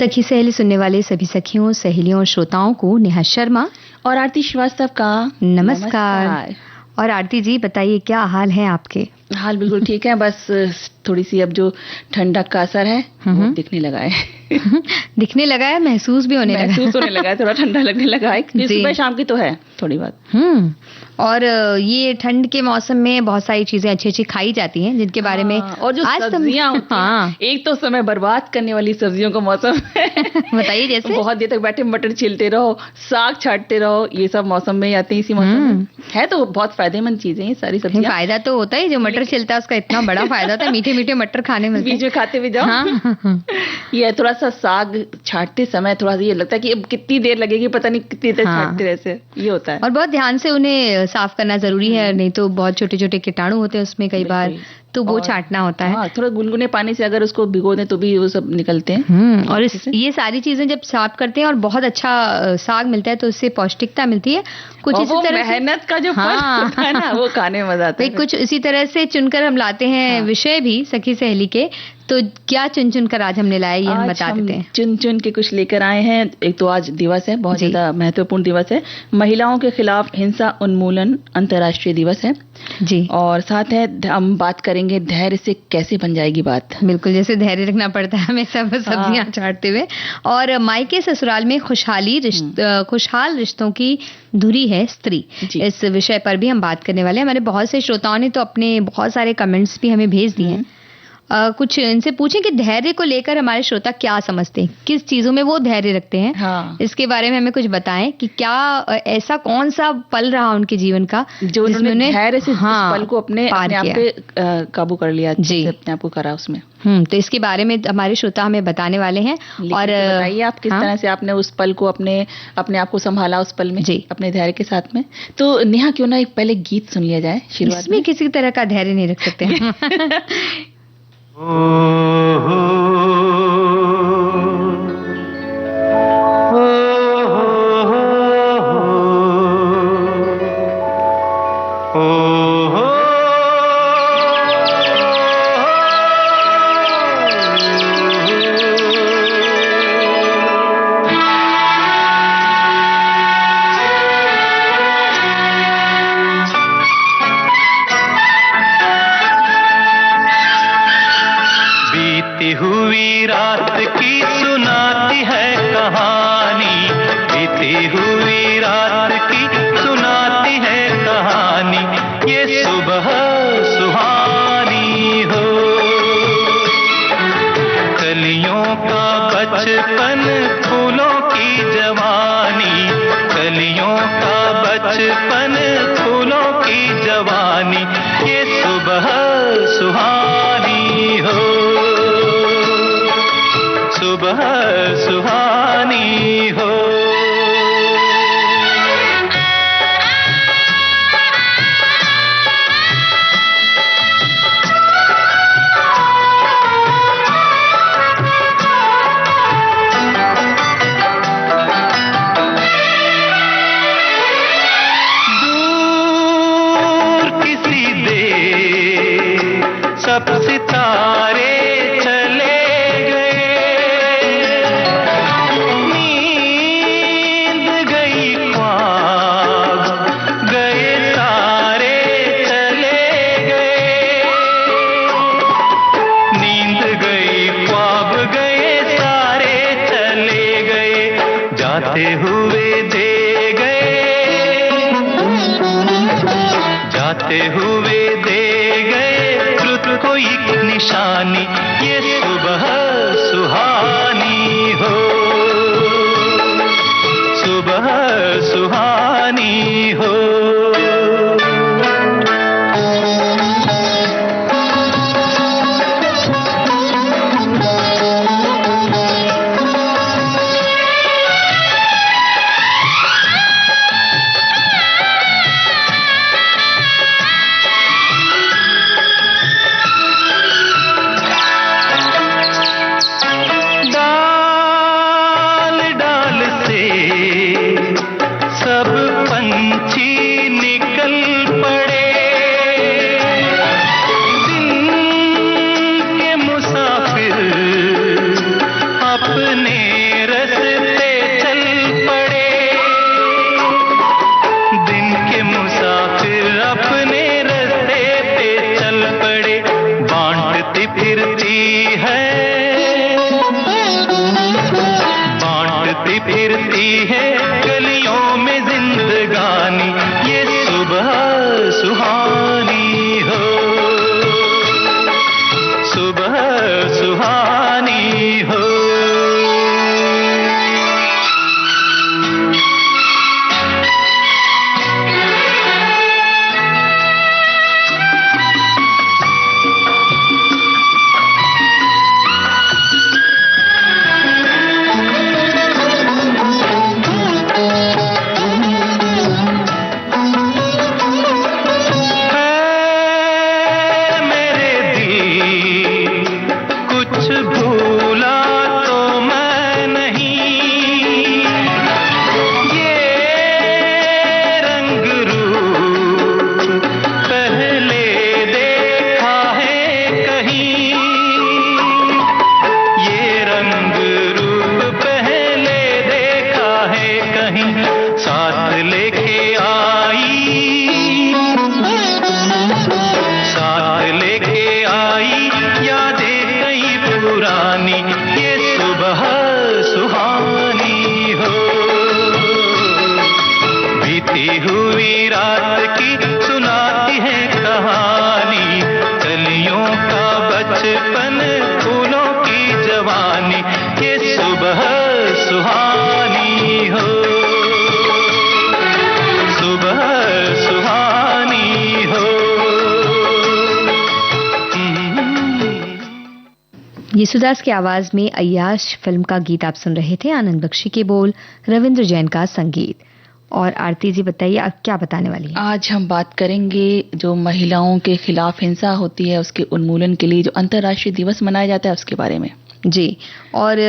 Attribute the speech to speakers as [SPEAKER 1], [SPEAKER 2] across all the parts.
[SPEAKER 1] सखी सहेली सुनने वाले सभी सखियों, सहेलियों और श्रोताओं को नेहा शर्मा
[SPEAKER 2] और आरती श्रीवास्तव का
[SPEAKER 1] नमस्कार। और आरती जी बताइए, क्या हाल है आपके?
[SPEAKER 2] हाल बिल्कुल ठीक है, बस थोड़ी सी अब जो ठंडक का असर है वो दिखने लगा है।
[SPEAKER 1] दिखने लगा है, महसूस भी होने
[SPEAKER 2] लगा है, थोड़ा ठंडा लगने लगा है। सुबह शाम की तो है थोड़ी बात।
[SPEAKER 1] और ये ठंड के मौसम में बहुत सारी चीजें अच्छी अच्छी खाई जाती हैं, जिनके बारे में
[SPEAKER 2] और जो सब्जियां होती हैं, एक तो समय बर्बाद करने वाली सब्जियों का मौसम है।
[SPEAKER 1] बताइए जैसे
[SPEAKER 2] बहुत देर तक बैठे मटर छीलते रहो, साग छांटते रहो, ये सब मौसम में आते हैं। इसी मौसम में है तो बहुत फायदेमंद चीजें ये सारी सब्जियां।
[SPEAKER 1] फायदा तो होता है, जो मटर छिलता है उसका इतना बड़ा फायदा होता है, मीठे मीठे मटर खाने में
[SPEAKER 2] बीच में खाते भी जाओ। ये थोड़ा सा साग छांटते समय थोड़ा सा ये लगता है कि अब कितनी देर लगेगी, पता नहीं कितनी देर छांटते रहते, ये होता है।
[SPEAKER 1] और बहुत ध्यान से उन्हें साफ करना जरूरी है, नहीं तो बहुत छोटे छोटे कीटाणु होते हैं उसमें कई बार, तो वो छांटना होता है।
[SPEAKER 2] थोड़ा गुनगुने पानी से अगर उसको भिगो दें तो भी वो सब निकलते हैं।
[SPEAKER 1] और ये सारी चीजें जब साफ करते हैं और बहुत अच्छा साग मिलता है तो उससे पौष्टिकता मिलती है। कुछ इसी तरह
[SPEAKER 2] मेहनत का जो फल होता है ना, वो खाने में मजा आता है।
[SPEAKER 1] कुछ इसी तरह से चुनकर हम लाते हैं विषय भी सखी सहेली के। तो क्या चुन कर आज हमने लाया, ये हम बता देते हैं।
[SPEAKER 2] चुन के कुछ लेकर आए हैं। एक तो आज दिवस है, बहुत ज्यादा महत्वपूर्ण दिवस है, महिलाओं के खिलाफ हिंसा उन्मूलन अंतर्राष्ट्रीय दिवस है
[SPEAKER 1] जी।
[SPEAKER 2] और साथ है हम बात करेंगे धैर्य से कैसे बन जाएगी बात।
[SPEAKER 1] बिल्कुल, जैसे धैर्य रखना पड़ता है हमें सब सब्जियां छांटते हुए। और मायके ससुराल में खुशहाल रिश्तों की धुरी है स्त्री, इस विषय पर भी हम बात करने वाले हैं। हमारे बहुत से श्रोताओं ने तो अपने बहुत सारे कमेंट्स भी हमें भेज दिए हैं। कुछ इनसे पूछें कि धैर्य को लेकर हमारे श्रोता क्या समझते हैं, किस चीजों में वो धैर्य रखते हैं। इसके बारे में हमें कुछ बताएं कि क्या ऐसा कौन सा पल रहा उनके जीवन का
[SPEAKER 2] जो उन्होंने धैर्य से पल को अपने आप पे काबू कर लिया, अपने आप को करा उसमें।
[SPEAKER 1] तो इसके बारे में हमारे श्रोता हमें बताने वाले हैं। और
[SPEAKER 2] बताइए आप किस तरह से आपने उस पल को अपने आप को संभाला उस पल में अपने धैर्य के साथ में। तो नेहा क्यों ना एक पहले गीत सुन लिया जाए शुरुआत में।
[SPEAKER 1] इसमें किसी तरह का धैर्य नहीं रख सकते हैं।
[SPEAKER 3] हुई रात की सुनाती है कहानी, बीती हुई रात की सुनाती है कहानी, ये सुबह सुहानी हो। कलियों का बचपन फूलों की जवानी, कलियों का बचपन फूलों की जवानी, ये सुबह सुहानी हो, सुबह सुहानी हो। दूर किसी देश सब सितारे हुए दे गए रुत को एक निशानी, ये सुबह सुहानी हो, सुबह सुहानी हो। मुसाफिर अपने रास्ते पे चल पड़े, बांटती फिरती है, बांटती फिरती है गलियों में जिंदगानी, ये सुबह सुहानी हो, सुबह सुहानी हो। हुई रात की सुनाती है कहानी, कलियों का बचपन, फूलों की जवानी, ये सुबह सुहानी हो, सुबह सुहानी हो।
[SPEAKER 1] येसुदास की आवाज में अय्याश फिल्म का गीत आप सुन रहे थे। आनंद बख्शी के बोल, रविंद्र जैन का संगीत। और आरती जी बताइए, आप क्या बताने वाली हैं?
[SPEAKER 2] आज हम बात करेंगे जो महिलाओं के खिलाफ हिंसा होती है उसके उन्मूलन के लिए जो अंतर्राष्ट्रीय दिवस मनाया जाता है उसके बारे में।
[SPEAKER 1] जी, और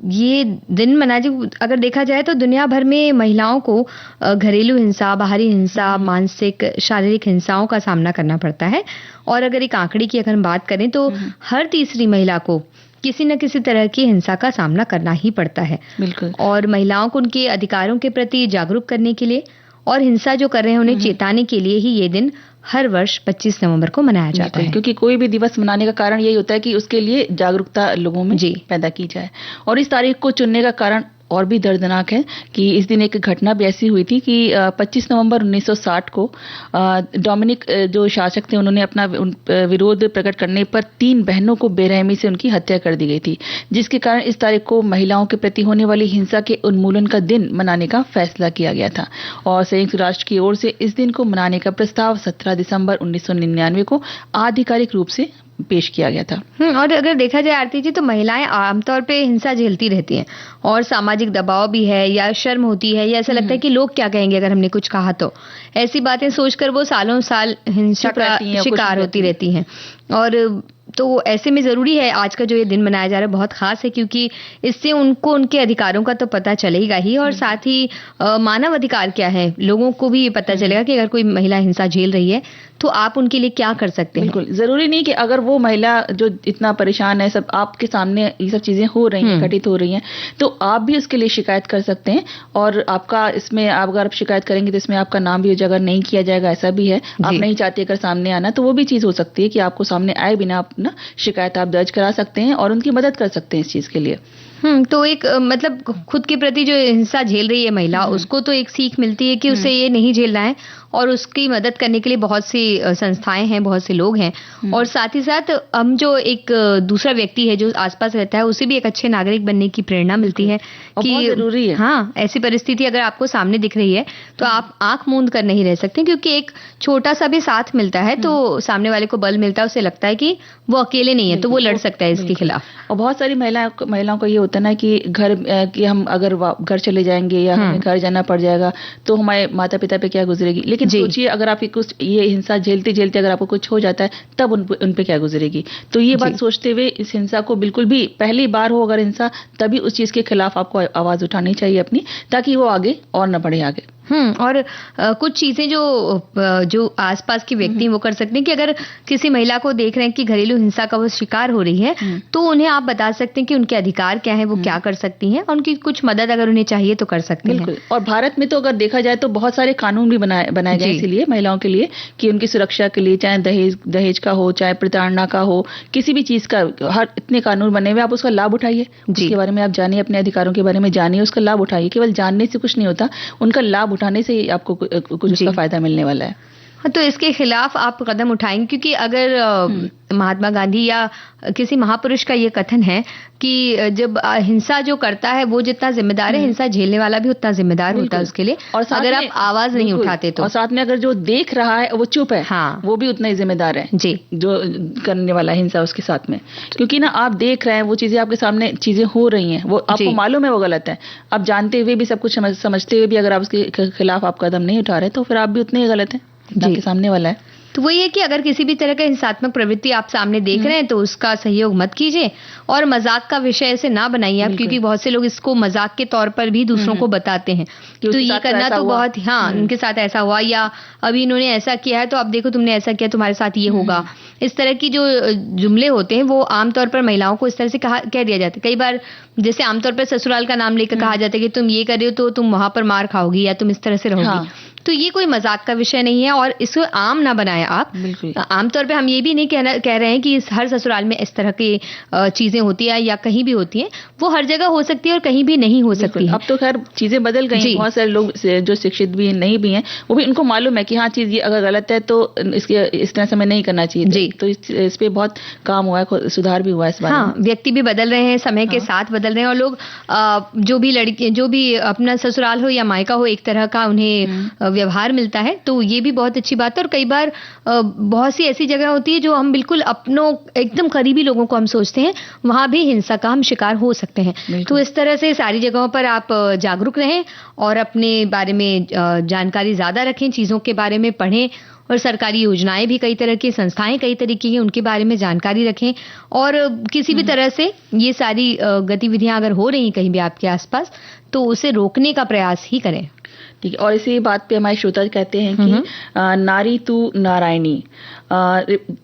[SPEAKER 1] ये दिन अगर देखा जाए तो दुनिया भर में महिलाओं को घरेलू हिंसा, बाहरी हिंसा, मानसिक, शारीरिक हिंसाओं का सामना करना पड़ता है। और अगर एक आंकड़े की अगर हम बात करें तो हर तीसरी महिला को किसी न किसी तरह की हिंसा का सामना करना ही पड़ता है।
[SPEAKER 2] बिल्कुल।
[SPEAKER 1] और महिलाओं को उनके अधिकारों के प्रति जागरूक करने के लिए और हिंसा जो कर रहे हैं उन्हें चेताने के लिए ही ये दिन हर वर्ष 25 नवंबर को मनाया जाता है।
[SPEAKER 2] क्योंकि कोई भी दिवस मनाने का कारण यही होता है कि उसके लिए जागरूकता लोगों में पैदा की जाए। और इस तारीख को चुनने का कारण और भी दर्दनाक है कि इस दिन एक घटना भी ऐसी हुई थी कि 25 नवंबर 1960 को डोमिनिक जो शासक थे उन्होंने अपना विरोध प्रकट करने पर 3 बहनों को बेरहमी से उनकी हत्या कर दी गई थी, जिसके कारण इस तारीख को महिलाओं के प्रति होने वाली हिंसा के उन्मूलन का दिन मनाने का फैसला किया गया था। और संयुक्त राष्ट्र की ओर से इस दिन को मनाने का प्रस्ताव 17 दिसंबर 1999 को आधिकारिक रूप से पेश किया गया था।
[SPEAKER 1] और अगर देखा जाए आरती जी तो महिलाएं आमतौर पे हिंसा झेलती रहती हैं और सामाजिक दबाव भी है या शर्म होती है या ऐसा लगता है कि लोग क्या कहेंगे अगर हमने कुछ कहा तो, ऐसी बातें सोचकर वो सालों साल हिंसा का शिकार होती रहती हैं। और तो ऐसे में ज़रूरी है आज का जो ये दिन मनाया जा रहा है बहुत खास है, क्योंकि इससे उनको उनके अधिकारों का तो पता चलेगा ही और साथ ही मानव अधिकार क्या है लोगों को भी ये पता चलेगा कि अगर कोई महिला हिंसा झेल रही है तो आप उनके लिए क्या कर सकते हैं।
[SPEAKER 2] बिल्कुल, जरूरी नहीं कि अगर वो महिला जो इतना परेशान है, सब आपके सामने ये सब चीजें हो रही हैं, घटित हो रही हैं, तो आप भी उसके लिए शिकायत कर सकते हैं। और आपका इसमें अगर आप शिकायत करेंगे तो इसमें आपका नाम भी उजागर नहीं किया जाएगा, ऐसा भी है। आप नहीं चाहते अगर सामने आना तो वो भी चीज हो सकती है कि आपको सामने आए बिना अपना शिकायत आप दर्ज करा सकते हैं और उनकी मदद कर सकते हैं इस चीज के लिए।
[SPEAKER 1] तो एक मतलब खुद के प्रति जो हिंसा झेल रही है महिला, उसको तो एक सीख मिलती है कि उसे ये नहीं झेलना है और उसकी मदद करने के लिए बहुत सी संस्थाएं हैं, बहुत से लोग हैं। और साथ ही साथ हम जो एक दूसरा व्यक्ति है जो आसपास रहता है उसे भी एक अच्छे नागरिक बनने की प्रेरणा मिलती है कि
[SPEAKER 2] बहुत जरूरी है।
[SPEAKER 1] हाँ, ऐसी परिस्थिति अगर आपको सामने दिख रही है तो आप आंख मूंद कर नहीं रह सकते, क्योंकि एक छोटा सा भी साथ मिलता है तो सामने वाले को बल मिलता है, उसे लगता है कि वो अकेले नहीं है तो वो लड़ सकता है इसके खिलाफ।
[SPEAKER 2] और बहुत सारी महिलाओं को ये होता है ना कि कि हम अगर घर चले जाएंगे या हमें घर जाना पड़ जाएगा तो हमारे माता पिता पे क्या गुजरेगी। लेकिन सोचिए अगर आप कुछ ये हिंसा झेलते झेलते अगर आपको कुछ हो जाता है तब उन पे क्या गुजरेगी। तो ये बात सोचते हुए इस हिंसा को बिल्कुल भी, पहली बार हो अगर हिंसा, तभी उस चीज के खिलाफ आपको आवाज उठानी चाहिए अपनी, ताकि वो आगे और न बढ़े आगे।
[SPEAKER 1] और कुछ चीजें जो आसपास के व्यक्ति वो कर सकते हैं कि अगर किसी महिला को देख रहे हैं कि घरेलू हिंसा का वो शिकार हो रही है तो उन्हें आप बता सकते हैं कि उनके अधिकार क्या है, वो क्या कर सकती हैं और उनकी कुछ मदद अगर उन्हें चाहिए तो कर सकते हैं।
[SPEAKER 2] और भारत में तो अगर देखा जाए तो बहुत सारे कानून भी बनाए गए इसीलिए महिलाओं के लिए कि उनकी सुरक्षा के लिए, चाहे दहेज का हो, चाहे प्रताड़ना का हो, किसी भी चीज का, हर इतने कानून बने हुए, आप उसका लाभ उठाइए, उसके बारे में आप जानिए, अपने अधिकारों के बारे में जानिए, उसका लाभ उठाइए। केवल जानने से कुछ नहीं होता, उनका लाभ उठाने से ही आपको कुछ उसका फायदा मिलने वाला है।
[SPEAKER 1] तो इसके खिलाफ आप कदम उठाएंगे, क्योंकि अगर महात्मा गांधी या किसी महापुरुष का ये कथन है कि जब हिंसा जो करता है वो जितना जिम्मेदार है, हिंसा झेलने वाला भी उतना जिम्मेदार होता है उसके लिए, और अगर आप आवाज नहीं उठाते तो।
[SPEAKER 2] और साथ में अगर जो देख रहा है वो चुप है, हाँ, वो भी उतना ही जिम्मेदार है
[SPEAKER 1] जी, जो
[SPEAKER 2] करने वाला हिंसा उसके साथ में। क्योंकि ना आप देख रहे हैं, वो चीजें आपके सामने चीजें हो रही हैं, वो आपको मालूम है वो गलत है, आप जानते हुए भी, सब कुछ समझते हुए भी अगर आप उसके खिलाफ आप कदम नहीं उठा रहे तो फिर आप भी उतने ही गलत है जिनके सामने वाला है।
[SPEAKER 1] तो वही है कि अगर किसी भी तरह का हिंसात्मक प्रवृत्ति आप सामने देख रहे हैं तो उसका सहयोग मत कीजिए और मजाक का विषय ऐसे ना बनाइए आप, क्योंकि बहुत से लोग इसको मजाक के तौर पर भी दूसरों को बताते हैं तो ये करना तो बहुत, हाँ, उनके साथ ऐसा हुआ या अभी इन्होंने ऐसा किया है तो अब देखो तुमने ऐसा किया, तुम्हारे साथ ये होगा। इस तरह की जो जुमले होते हैं वो आमतौर पर महिलाओं को इस तरह से कह दिया जाता है। कई बार जैसे आमतौर पर ससुराल का नाम लेकर कहा जाता है कि तुम ये कर रहे हो तो तुम वहां पर मार खाओगी या तुम इस तरह से रहोगी। तो ये कोई मजाक का विषय नहीं है और इसको आम ना बनाएं आप। आमतौर पे हम ये भी नहीं कह रहे हैं कि हर ससुराल में इस तरह की चीजें होती है या कहीं भी होती हैं, वो हर जगह हो सकती है और कहीं भी नहीं हो सकती है।
[SPEAKER 2] अब तो खैर चीजें बदल गई, बहुत सारे लोग जो शिक्षित भी हैं, नहीं भी हैं, वो भी उनको मालूम है कि हाँ चीज ये अगर गलत है तो इसके इस तरह से हमें नहीं करना चाहिए जी। तो इस पे बहुत काम हुआ है, सुधार भी हुआ है इस बारे में।
[SPEAKER 1] व्यक्ति भी बदल रहे हैं, समय के साथ बदल रहे हैं और लोग जो भी अपना ससुराल हो या मायका हो एक तरह का उन्हें व्यवहार मिलता है, तो ये भी बहुत अच्छी बात है। और कई बार बहुत सी ऐसी जगह होती है जो हम बिल्कुल अपनों एकदम करीबी लोगों को हम सोचते हैं, वहां भी हिंसा का हम शिकार हो सकते हैं। तो इस तरह से सारी जगहों पर आप जागरूक रहें और अपने बारे में जानकारी ज्यादा रखें, चीजों के बारे में पढ़ें और सरकारी योजनाएं भी कई तरह की, संस्थाएं कई तरीके की, उनके बारे में जानकारी रखें और किसी भी तरह से ये सारी गतिविधियां अगर हो रही कहीं भी आपके आसपास तो उसे रोकने का प्रयास ही करें।
[SPEAKER 2] ठीक है। और इसी बात पे हमारे श्रोता कहते हैं कि नारी तू नारायणी,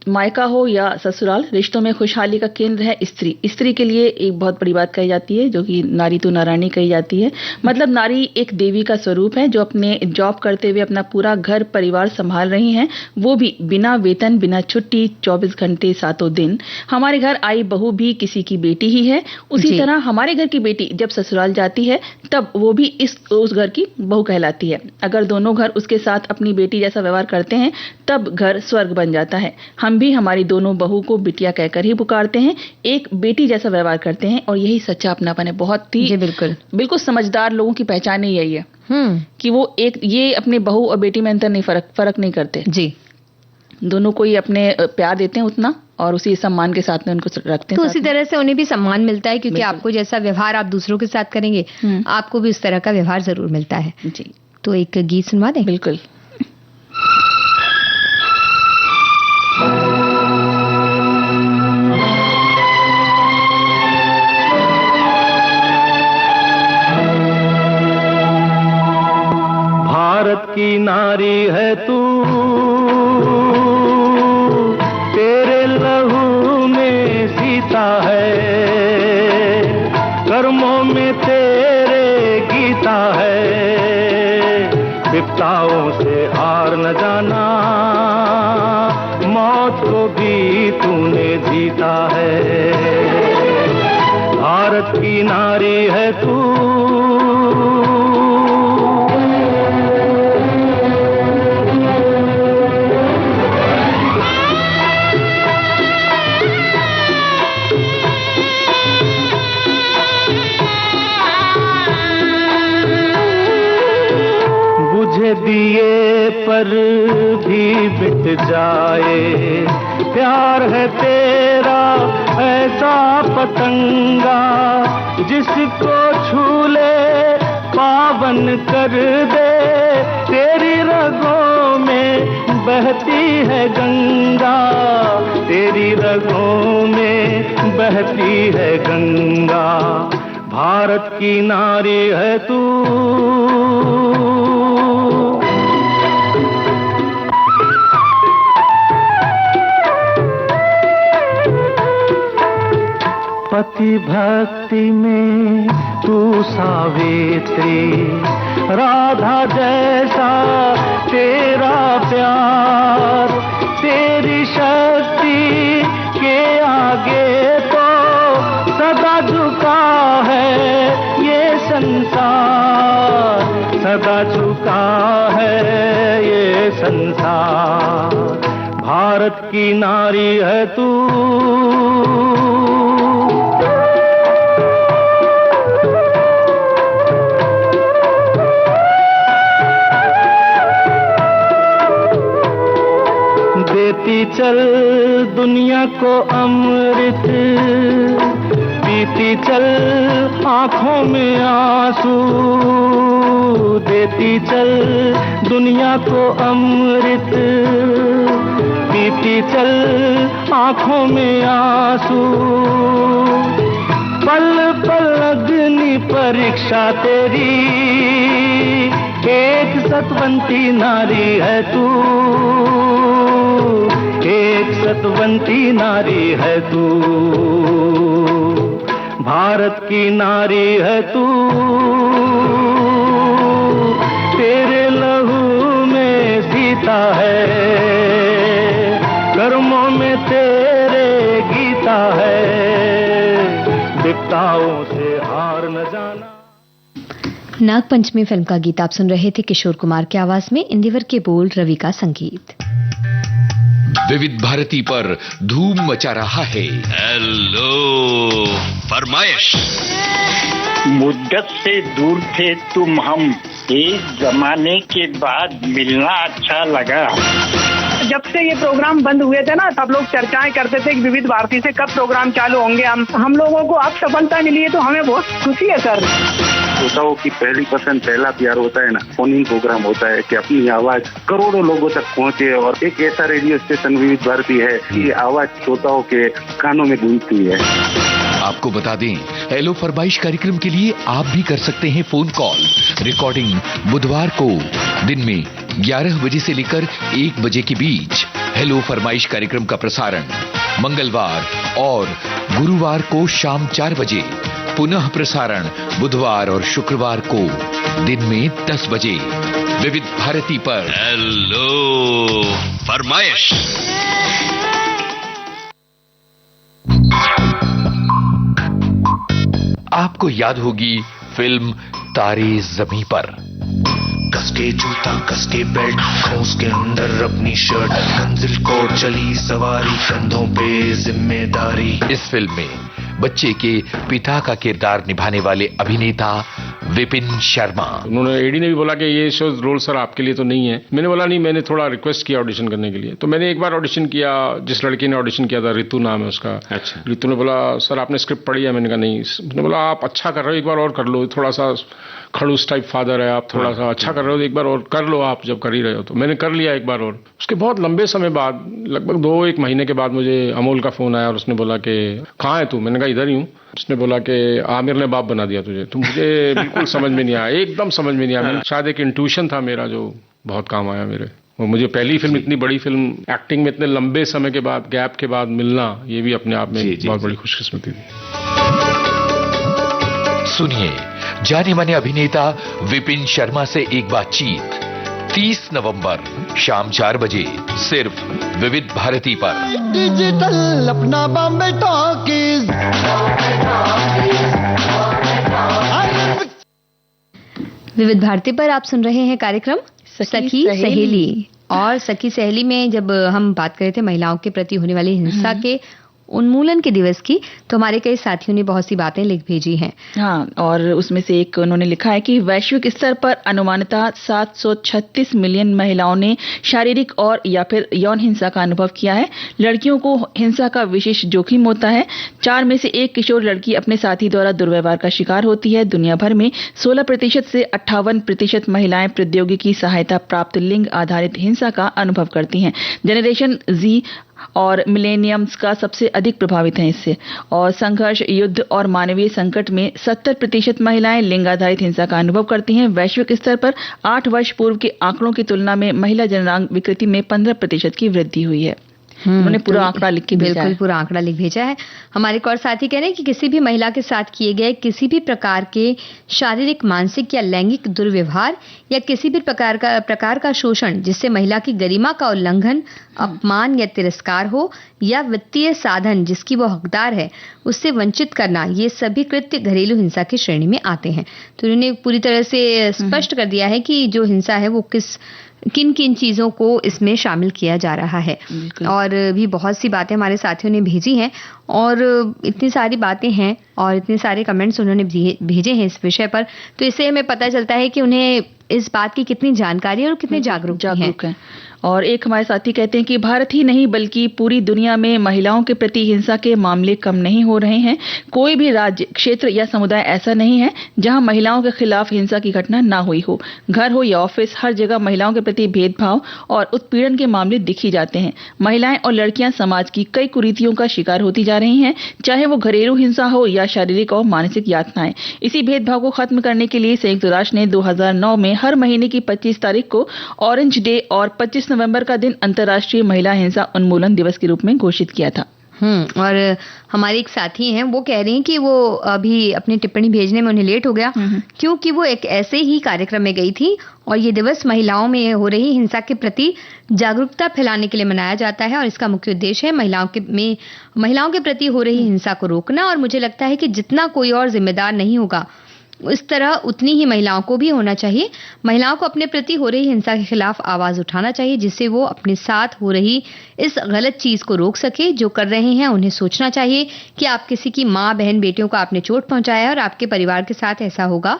[SPEAKER 2] मायका हो या ससुराल, रिश्तों में खुशहाली का केंद्र है स्त्री। स्त्री के लिए एक बहुत बड़ी बात कही जाती है जो कि नारी तू नारायणी कही जाती है। मतलब नारी एक देवी का स्वरूप है जो अपने जॉब करते हुए अपना पूरा घर परिवार संभाल रही हैं, वो भी बिना वेतन, बिना छुट्टी, 24 घंटे 7 दिन। हमारे घर आई बहू भी किसी की बेटी ही है, उसी तरह हमारे घर की बेटी जब ससुराल जाती है तब वो भी उस घर की बहू कहलाती है। अगर दोनों घर उसके साथ अपनी बेटी जैसा व्यवहार करते हैं तब घर स्वर्ग बन जाता है। हम भी हमारी दोनों बहू को बिटिया कहकर ही पुकारते हैं, एक बेटी जैसा व्यवहार करते हैं और यही सच्चा अपनापन है। बहुत ही बिल्कुल समझदार लोगों की पहचान ही यही है कि वो ये अपने बहू और बेटी में अंतर नहीं, फर्क नहीं करते जी, दोनों को ही अपने प्यार देते हैं उतना और उसी सम्मान के साथ में उनको रखते हैं।
[SPEAKER 1] तो उसी तरह से उन्हें भी सम्मान मिलता है क्योंकि आपको जैसा व्यवहार आप दूसरों के साथ करेंगे आपको भी उस तरह का व्यवहार जरूर मिलता है जी। तो एक गीत सुनवा दें?
[SPEAKER 2] बिल्कुल।
[SPEAKER 3] भारत की नारी है तू, तेरे लहू में सीता है, कर्मों में तेरे गीता है, विपदाओं से हार न जाना, मौत को भी तूने जीता है। भारत की नारी है तू, दिए पर भी मिट जाए, प्यार है तेरा ऐसा पतंगा, जिसको छू ले पावन कर दे, तेरी रगों में बहती है गंगा, तेरी रगों में बहती है गंगा। भारत की नारी है तू। सी भक्ति में तू सावित्री, राधा जैसा तेरा प्यार, तेरी शक्ति के आगे तो सदा झुका है ये संसार, सदा झुका है ये संसार। भारत की नारी है तू, देती चल दुनिया को अमृत, पीती चल आँखों में आंसू, देती चल दुनिया को अमृत, पीती चल आँखों में आंसू। पल पल अग्नि परीक्षा तेरी, एक सतवंती नारी है तू, एक सतवंती नारी है तू, भारत की नारी है तू। तेरे लहू में सीता है, कर्मों में तेरे गीता है, विपदाओं से हार न जाना।
[SPEAKER 1] नागपंचमी फिल्म का गीत आप सुन रहे थे किशोर कुमार की आवाज में, इंदिवर के बोल, रवि का संगीत।
[SPEAKER 4] विविध भारती पर धूम मचा रहा है हेलो फरमाइश।
[SPEAKER 5] मुद्दत से दूर थे तुम हम, एक जमाने के बाद मिलना अच्छा लगा।
[SPEAKER 6] जब से ये प्रोग्राम बंद हुए थे ना, सब लोग चर्चाएं करते थे कि विविध भारती से कब प्रोग्राम चालू होंगे। हम लोगों को अब सफलता मिली है तो हमें बहुत खुशी है सर।
[SPEAKER 7] श्रोताओं की पहली पसंद, पहला प्यार होता है ना, फोन इन प्रोग्राम होता है कि अपनी आवाज करोड़ों लोगों तक पहुंचे, और एक ऐसा रेडियो स्टेशन विविध भारती है कि आवाज श्रोताओं के कानों में गूंजती है।
[SPEAKER 4] आपको बता दें, हेलो फरमाइश कार्यक्रम के लिए आप भी कर सकते हैं फोन कॉल। रिकॉर्डिंग बुधवार को दिन में 11 बजे से लेकर 1 बजे के बीच, हेलो फरमाइश कार्यक्रम का प्रसारण मंगलवार और गुरुवार को शाम 4 बजे, पुनः प्रसारण बुधवार और शुक्रवार को दिन में 10 बजे विविध भारती पर हेलो फरमाइश। आपको याद होगी फिल्म तारे ज़मीं पर।
[SPEAKER 8] कसके जूता कसके बेल्ट, खोस के अंदर अपनी शर्ट, मंजिल को चली सवारी, कंधों पे जिम्मेदारी।
[SPEAKER 4] इस फिल्म में बच्चे के पिता का किरदार निभाने वाले अभिनेता विपिन शर्मा।
[SPEAKER 9] उन्होंने एडी ने भी बोला कि ये शो रोल सर आपके लिए तो नहीं है। मैंने बोला नहीं, मैंने थोड़ा रिक्वेस्ट किया ऑडिशन करने के लिए। तो मैंने एक बार ऑडिशन किया, जिस लड़की ने ऑडिशन किया था, रितु नाम है उसका। अच्छा। रितु ने बोला सर आपने स्क्रिप्ट पढ़ी है? मैंने कहा नहीं। मैंने बोला आप अच्छा कर रहे हो, एक बार और कर लो, थोड़ा सा खड़ूस टाइप फादर है आप, थोड़ा सा अच्छा कर रहे हो, एक बार और कर लो आप, जब कर ही रहे हो। तो मैंने कर लिया एक बार और। उसके बहुत लंबे समय बाद, लगभग 2-1 महीने के बाद मुझे अमोल का फोन आया और उसने बोला कि कहाँ है तू? मैंने कहा इधर ही हूँ। उसने बोला कि आमिर ने बाप बना दिया तुझे। तो मुझे बिल्कुल समझ में नहीं आया, एकदम समझ में नहीं आया। शायद एक इंट्यूशन था मेरा जो बहुत काम आया मेरे। और मुझे पहली फिल्म, इतनी बड़ी फिल्म, एक्टिंग में इतने लंबे समय के बाद, गैप के बाद मिलना, ये भी अपने आप में बहुत बड़ी खुशकिस्मती थी।
[SPEAKER 4] सुनिए जाने माने अभिनेता विपिन शर्मा से एक बातचीत 30 नवंबर शाम 4 बजे सिर्फ विविध भारती पर।
[SPEAKER 10] डिजिटल अपना बॉम्बे टॉकीज।
[SPEAKER 1] विविध भारती पर आप सुन रहे हैं कार्यक्रम सखी सहेली। और सखी सहेली में जब हम बात कर रहे थे महिलाओं के प्रति होने वाली हिंसा के उन्मूलन के दिवस की, तो हमारे कई साथियों ने बहुत सी बातें लिख भेजी हैं।
[SPEAKER 2] हाँ, और उसमें से एक उन्होंने लिखा है कि वैश्विक स्तर पर अनुमानतः 736 मिलियन महिलाओं ने शारीरिक और या फिर यौन हिंसा का अनुभव किया है। लड़कियों को हिंसा का विशेष जोखिम होता है। 4 में से 1 किशोर लड़की अपने साथी द्वारा दुर्व्यवहार का शिकार होती है। दुनिया भर में 16% से 58% महिलाएं प्रौद्योगिकी सहायता प्राप्त लिंग आधारित हिंसा का अनुभव करती हैं। जनरेशन जी और मिलेनियम्स का सबसे अधिक प्रभावित हैं इससे। और संघर्ष, युद्ध और मानवीय संकट में 70% महिलाएं लिंग आधारित हिंसा का अनुभव करती हैं। वैश्विक स्तर पर 8 वर्ष पूर्व के आंकड़ों की तुलना में महिला जननांग विकृति में 15% की वृद्धि हुई है। उन्होंने पूरा आंकड़ा लिख के भेजा है।
[SPEAKER 1] बिल्कुल पूरा आंकड़ा लिख भेजा है। हमारे एक और साथी कह रहे हैं कि किसी भी महिला के साथ किए गए किसी भी प्रकार के शारीरिक, मानसिक या लैंगिक दुर्व्यवहार या किसी भी प्रकार का शोषण जिससे महिला की गरिमा का उल्लंघन, अपमान या तिरस्कार हो या वित्तीय साधन जिसकी वो हकदार है उससे वंचित करना, ये सभी कृत्य घरेलू हिंसा की श्रेणी में आते हैं। तो उन्होंने पूरी तरह से स्पष्ट कर दिया है कि जो हिंसा है वो किन किन चीजों को इसमें शामिल किया जा रहा है। और भी बहुत सी बातें हमारे साथियों ने भेजी हैं और इतनी सारी बातें हैं और इतने सारे कमेंट्स उन्होंने भेजे हैं इस विषय पर, तो इससे हमें पता चलता है कि उन्हें इस बात की कितनी जानकारी और कितने जागरूक हैं।
[SPEAKER 2] और एक हमारे साथी कहते हैं कि भारत ही नहीं बल्कि पूरी दुनिया में महिलाओं के प्रति हिंसा के मामले कम नहीं हो रहे हैं। कोई भी राज्य, क्षेत्र या समुदाय ऐसा नहीं है जहां महिलाओं के खिलाफ हिंसा की घटना ना हुई हो। घर हो या ऑफिस, हर जगह महिलाओं के प्रति भेदभाव और उत्पीड़न के मामले दिख ही जाते हैं। महिलाएं और लड़कियां समाज की कई कुरीतियों का शिकार होती जा रही हैं, चाहे वो घरेलू हिंसा हो या शारीरिक और मानसिक यातनाएं। इसी भेदभाव को खत्म करने के लिए संयुक्त राष्ट्र ने 2009 में हर महीने की 25 तारीख को ऑरेंज डे और 25 नवंबर का दिन अंतर्राष्ट्रीय महिला हिंसा उन्मूलन दिवस के रूप में घोषित किया था।
[SPEAKER 1] और हमारे एक साथी हैं, वो कह रही हैं कि वो अभी अपनी टिप्पणी भेजने में उन्हें लेट हो गया क्योंकि वो एक ऐसे ही कार्यक्रम में गई थी और ये दिवस महिलाओं में हो रही हिंसा के प्रति जागरूकता फैलाने के लिए मनाया जाता है और इसका मुख्य उद्देश्य है महिलाओं के प्रति हो रही हिंसा को रोकना। और मुझे लगता है कि जितना कोई और जिम्मेदार नहीं होगा इस तरह उतनी ही महिलाओं को भी होना चाहिए। महिलाओं को अपने प्रति हो रही हिंसा के खिलाफ आवाज उठाना चाहिए जिससे वो अपने साथ हो रही इस गलत चीज को रोक सके। जो कर रहे हैं उन्हें सोचना चाहिए कि आप किसी की माँ, बहन, बेटियों को आपने चोट पहुंचाया है और आपके परिवार के साथ ऐसा होगा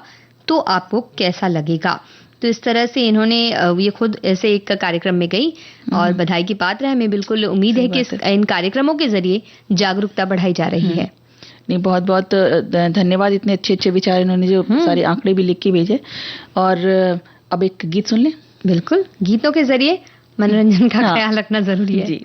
[SPEAKER 1] तो आपको कैसा लगेगा। तो इस तरह से इन्होंने ये खुद ऐसे एक कार्यक्रम में गई और बधाई की पात्र है। हमें बिल्कुल उम्मीद है कि इन कार्यक्रमों के जरिए जागरूकता बढ़ाई जा रही है।
[SPEAKER 2] नहीं, बहुत बहुत धन्यवाद। इतने अच्छे अच्छे विचार इन्होंने जो सारे आंकड़े भी लिख के भेजे। और अब एक गीत सुन लें।
[SPEAKER 1] बिल्कुल, गीतों के जरिए मनोरंजन का ख्याल रखना जरूरी है जी।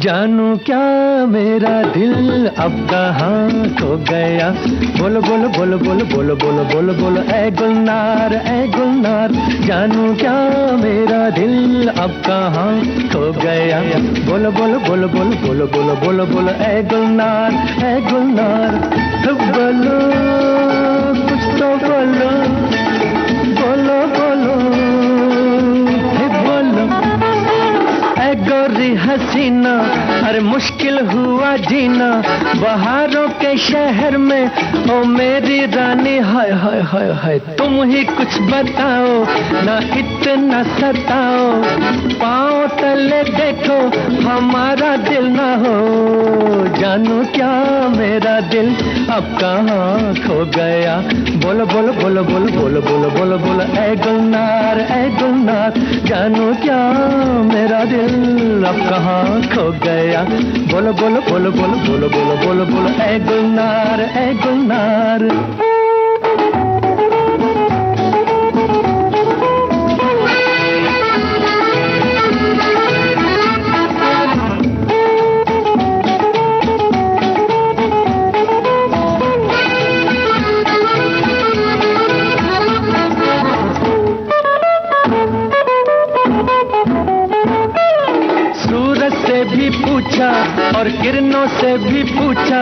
[SPEAKER 10] जानू क्या मेरा दिल अब कहाँ खो गया। बोलो बोलो बोलो बोलो बोलो बोलो बोलो बोलो ऐ गुलनार ऐ गुलनार। जानू क्या मेरा दिल अब कहाँ खो गया। बोलो बोलो बोलो बोलो बोलो बोलो बोलो बोलो ऐ गुलनार ऐ गुलनार। बोलो कुछ तो बोलो बोलो बोलो बोलो ऐ गोरी हसीना। अरे मुश्किल हुआ जीना बहारों के शहर में ओ मेरी रानी। हाय हाय हाय हाय तुम ही कुछ बताओ ना इतना सताओ। पाँव तले देखो हमारा दिल ना हो। जानू क्या मेरा दिल अब कहाँ खो गया। बोलो बोलो बोलो बोलो बोलो बोलो बोलो बोलो ऐ गुलनार ऐ गुलनार। जानू क्या मेरा दिल अब कहाँ खो गया। बोलो बोलो बोलो बोलो बोलो बोलो बोलो बोलो ऐ गुलनार ऐ गुलनार। और किरणों से भी पूछा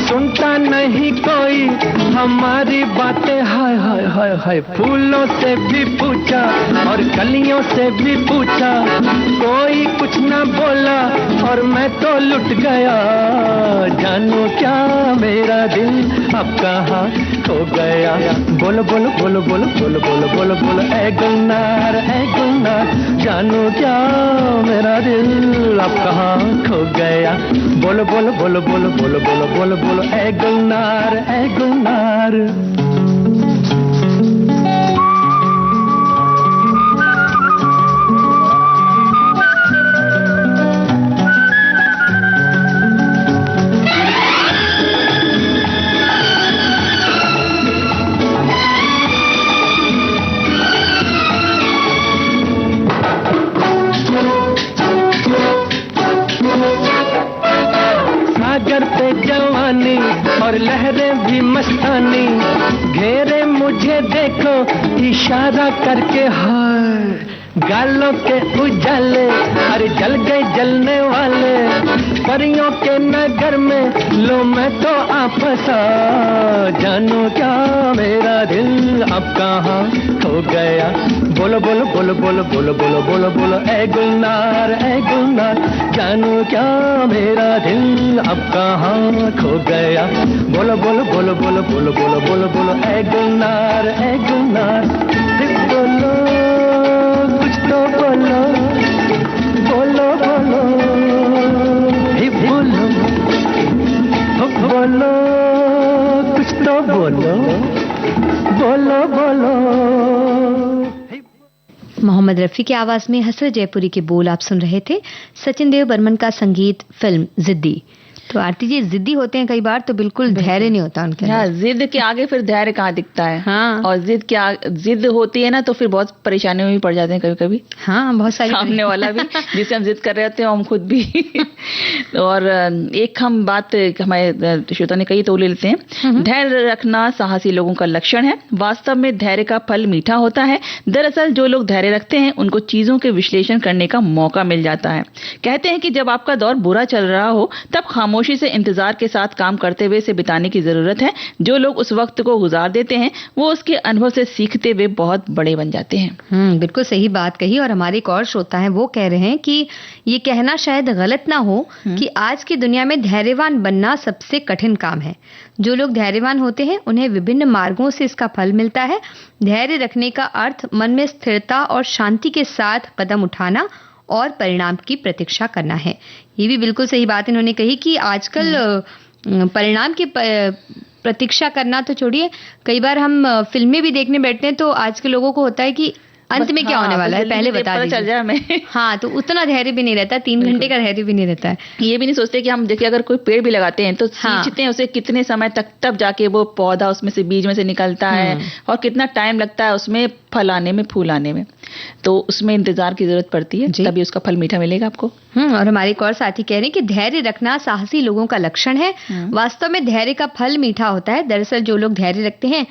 [SPEAKER 10] सुनता नहीं कोई हमारी बातें। हाय हाय हाय हाय फूलों से भी पूछा और कलियों से भी पूछा कोई कुछ ना बोला और मैं तो लुट गया। जानू क्या मेरा दिल अब कहाँ खो गया। बोलो बोलो बोलो बोलो बोलो बोलो बोलो बोलो ऐ गुलनार ऐ गुलनार। जानू क्या मेरा दिल अब कहाँ खो गया। बोलो बोलो बोलो बोलो बोलो बोलो बोलो बोलो ऐ गुलनार ऐ गुलनार। और लहरें भी मस्तानी घेरे मुझे देखो इशारा करके। हाय गालों के उजाले अरे जल गए जलने वाले परियों के नगर में लो मैं तो आप फंसा। जानो क्या मेरा दिल अब कहाँ खो गया। बोलो बोलो बोलो बोलो बोलो बोलो बोलो बोलो ऐ गुलनार ऐ गुलनार। जानो क्या मेरा दिल अब कहाँ खो गया। बोलो बोलो बोलो बोलो बोलो बोलो बोलो बोलो ऐ गुलनार ऐ गुलनार। बोलो कुछ तो बोलो बोलो बोलो हे बोलो बोलो कुछ तो बोलो बोलो बोलो।
[SPEAKER 1] मोहम्मद रफ़ी की आवाज में हसरत जयपुरी के बोल आप सुन रहे थे। सचिन देव बर्मन का संगीत, फिल्म जिद्दी। तो आरती जी जिद्दी होते हैं कई बार तो बिल्कुल धैर्य नहीं होता उनके।
[SPEAKER 2] हाँ, जिद के आगे फिर धैर्य कहाँ दिखता है।
[SPEAKER 1] हाँ।
[SPEAKER 2] और जिद होती है ना तो फिर बहुत परेशानियों में पड़ जाते हैं कभी कभी।
[SPEAKER 1] हाँ, बहुत सारी
[SPEAKER 2] सामने वाला भी जिससे हम जिद कर रहे होते हैं, हम खुद भी। और एक हम बात हमारे श्रोता ने कही तो ले लेते हैं। धैर्य रखना साहसी लोगों का लक्षण है। वास्तव में धैर्य का फल मीठा होता है। दरअसल जो लोग धैर्य रखते हैं उनको चीजों के विश्लेषण करने का मौका मिल जाता है। कहते हैं कि जब आपका दौर बुरा चल रहा हो तब खामोशी से इंतजार के साथ काम करते हुए इसे बिताने की जरूरत है। जो लोग उस वक्त को गुजार देते हैं वो उसके अनुभव से सीखते हुए बहुत बड़े बन जाते हैं।
[SPEAKER 1] बिल्कुल सही बात कही। और हमारे एक और श्रोता हैं वो कह रहे हैं कि ये कहना शायद गलत ना हो कि आज की दुनिया में धैर्यवान बनना सबसे कठिन काम है। जो लोग धैर्यवान होते हैं उन्हें विभिन्न मार्गों से इसका फल मिलता है। धैर्य रखने का अर्थ मन में स्थिरता और शांति के साथ कदम उठाना और परिणाम की प्रतीक्षा करना है। ये भी बिल्कुल सही बात इन्होंने कही कि आजकल परिणाम की प्रतीक्षा करना तो छोड़िए, कई बार हम फिल्में भी देखने बैठते हैं तो आज के लोगों को होता है कि अंत में क्या होने वाला है पहले बता दीजिए,
[SPEAKER 2] चल जाए हमें।
[SPEAKER 1] हाँ, तो उतना धैर्य भी नहीं रहता, 3 घंटे का धैर्य भी नहीं रहता है।
[SPEAKER 2] ये भी नहीं सोचते कि हम देखिए अगर कोई पेड़ भी लगाते हैं तो सींचते हैं उसे कितने समय तक, तब जाके वो पौधा उसमें से बीज में से निकलता है और कितना टाइम लगता है उसमें फल आने में, फूल आने में। तो उसमें इंतजार की जरूरत पड़ती है, तभी उसका फल मीठा मिलेगा आपको।
[SPEAKER 1] और हमारे एक और साथी कह रहे हैं कि धैर्य रखना साहसी लोगों का लक्षण है। वास्तव में धैर्य का फल मीठा होता है। दरअसल जो लोग धैर्य रखते हैं,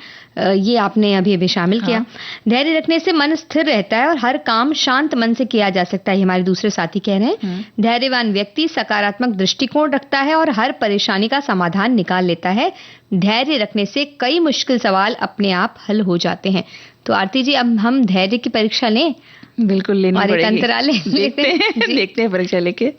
[SPEAKER 1] ये आपने अभी अभी शामिल किया। धैर्य रखने से मन स्थिर रहता है और हर काम शांत मन से किया जा सकता है। हमारे दूसरे साथी कह रहे हैं धैर्यवान व्यक्ति सकारात्मक दृष्टिकोण रखता है और हर परेशानी का समाधान निकाल लेता है। धैर्य रखने से कई मुश्किल सवाल अपने आप हल हो जाते हैं। तो आरती जी, अब हम धैर्य की परीक्षा लें?
[SPEAKER 2] बिल्कुल लेनी पड़ेगी।
[SPEAKER 1] और एक अंतराल
[SPEAKER 2] देखते हैं परीक्षा लेके।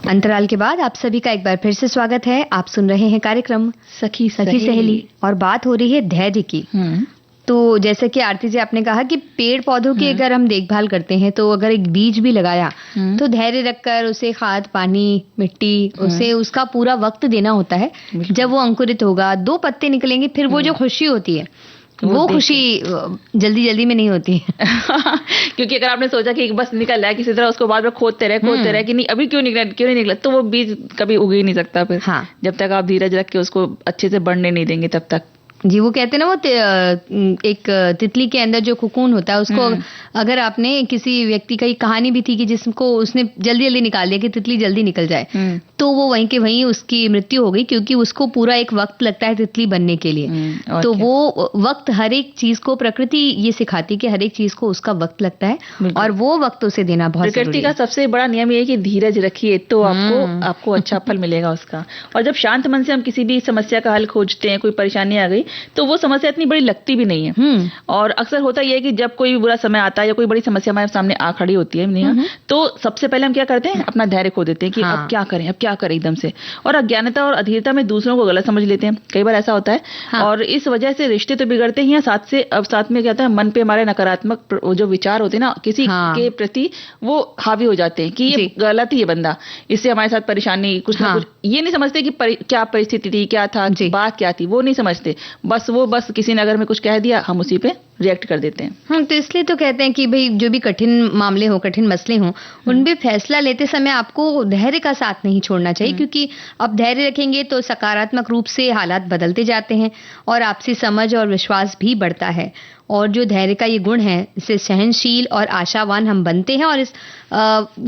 [SPEAKER 1] अंतराल के बाद आप सभी का एक बार फिर से स्वागत है। आप सुन रहे हैं कार्यक्रम सखी सहेली और बात हो रही है धैर्य की। तो जैसे कि आरती जी आपने कहा कि पेड़ पौधों की अगर हम देखभाल करते हैं तो अगर एक बीज भी लगाया तो धैर्य रखकर उसे खाद, पानी, मिट्टी, उसे उसका पूरा वक्त देना होता है। जब वो अंकुरित होगा, 2 पत्ते निकलेंगे, फिर वो जो खुशी होती है वो खुशी जल्दी जल्दी में नहीं होती है।
[SPEAKER 2] क्योंकि अगर आपने सोचा कि बस निकल रहा है किसी तरह, उसको बाद में खोदते रहे कि नहीं अभी क्यों नहीं निकला, तो वो बीज कभी उग ही नहीं सकता फिर। जब तक आप धीरज रख के उसको अच्छे से बढ़ने नहीं देंगे तब तक
[SPEAKER 1] जी, वो कहते हैं ना, वो एक तितली के अंदर जो कोकून होता है उसको अगर आपने किसी व्यक्ति का, कहानी भी थी कि जिसको उसने जल्दी जल्दी निकाल दिया कि तितली जल्दी निकल जाए, तो वो वहीं के वहीं उसकी मृत्यु हो गई, क्योंकि उसको पूरा एक वक्त लगता है तितली बनने के लिए। तो वो वक्त, हर एक चीज को प्रकृति ये सिखाती है कि हर एक चीज को उसका वक्त लगता है और वो वक्त उसे देना बहुत जरूरी है।
[SPEAKER 2] प्रकृति का सबसे बड़ा नियम ये है कि धीरज रखिए तो आपको अच्छा फल मिलेगा उसका। और जब शांत मन से हम किसी भी समस्या का हल खोजते हैं, कोई परेशानी आ गई, तो वो समस्या इतनी बड़ी लगती भी नहीं है। और अक्सर होता यह है कि जब कोई बुरा समय आता है या कोई बड़ी समस्या हमारे सामने आ खड़ी होती है, तो सबसे पहले हम क्या करते हैं, अपना धैर्य खो देते हैं कि अब क्या करें एकदम से, और अज्ञानता और अधीरता में दूसरों को गलत समझ लेते हैं। कई बार ऐसा होता है और इस वजह से रिश्ते तो बिगड़ते ही हैं, साथ में क्या होता है, मन पे हमारे नकारात्मक जो विचार होते हैं ना किसी के प्रति, वो हावी हो जाते हैं कि ये गलत ही है बंदा, इससे हमारे साथ परेशानी कुछ ना कुछ। ये नहीं समझते कि क्या परिस्थिति थी, क्या था, बात क्या थी, वो नहीं समझते। बस किसी ने अगर में कुछ कह दिया, हम उसी पे रिएक्ट कर देते हैं।
[SPEAKER 1] तो इसलिए तो कहते हैं कि भाई जो भी कठिन मामले हो, कठिन मसले हों, उनमें फैसला लेते समय आपको धैर्य का साथ नहीं छोड़ना चाहिए, क्योंकि अब धैर्य रखेंगे तो सकारात्मक रूप से हालात बदलते जाते हैं और आपसी समझ और विश्वास भी बढ़ता है। और जो धैर्य का ये गुण है, इससे सहनशील और आशावान हम बनते हैं और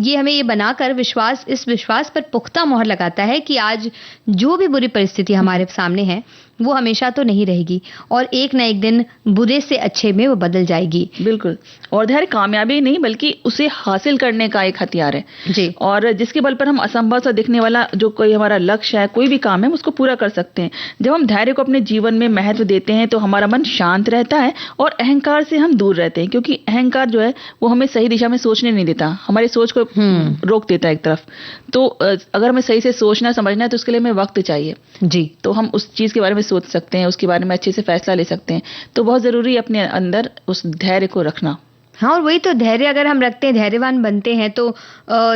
[SPEAKER 1] ये हमें ये बनाकर इस विश्वास पर पुख्ता मोहर लगाता है कि आज जो भी बुरी परिस्थिति हमारे सामने है वो हमेशा तो नहीं रहेगी और एक न एक दिन बुरे से अच्छे में वो बदल जाएगी।
[SPEAKER 2] बिल्कुल। और धैर्य कामयाबी नहीं बल्कि उसे हासिल करने का एक हथियार है
[SPEAKER 1] जी।
[SPEAKER 2] और जिसके बल पर हम असंभव सा दिखने वाला जो कोई हमारा लक्ष्य है, कोई भी काम है, उसको पूरा कर सकते हैं। जब हम धैर्य को अपने जीवन में महत्व देते हैं तो हमारा मन शांत रहता है और अहंकार से हम दूर रहते हैं, क्योंकि अहंकार जो है वो हमें सही दिशा में सोचने नहीं देता, हमारी सोच को रोक देता है एक तरफ। तो अगर हमें सही से सोचना समझना है तो उसके लिए हमें वक्त चाहिए
[SPEAKER 1] जी।
[SPEAKER 2] तो हम उस चीज के बारे में सोच सकते हैं, उसके बारे में अच्छे से फैसला ले सकते हैं। तो बहुत जरूरी है अपने अंदर उस धैर्य को रखना।
[SPEAKER 1] हाँ, और वही तो, धैर्य अगर हम रखते हैं, धैर्यवान बनते हैं, तो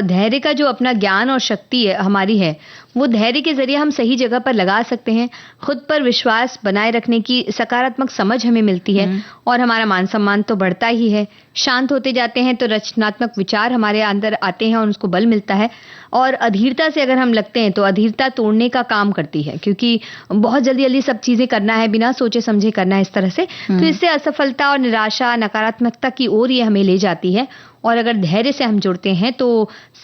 [SPEAKER 1] धैर्य का जो अपना ज्ञान और शक्ति है हमारी है, वो धैर्य के जरिए हम सही जगह पर लगा सकते हैं। खुद पर विश्वास बनाए रखने की सकारात्मक समझ हमें मिलती है और हमारा मान सम्मान तो बढ़ता ही है। शांत होते जाते हैं तो रचनात्मक विचार हमारे अंदर आते हैं और उसको बल मिलता है। और अधीरता से अगर हम लगते हैं तो अधीरता तोड़ने का काम करती है, क्योंकि बहुत जल्दी जल्दी सब चीजें करना है, बिना सोचे समझे करना है इस तरह से, तो इससे असफलता और निराशा, नकारात्मकता की ओर ये हमें ले जाती है। और अगर धैर्य से हम जुड़ते हैं तो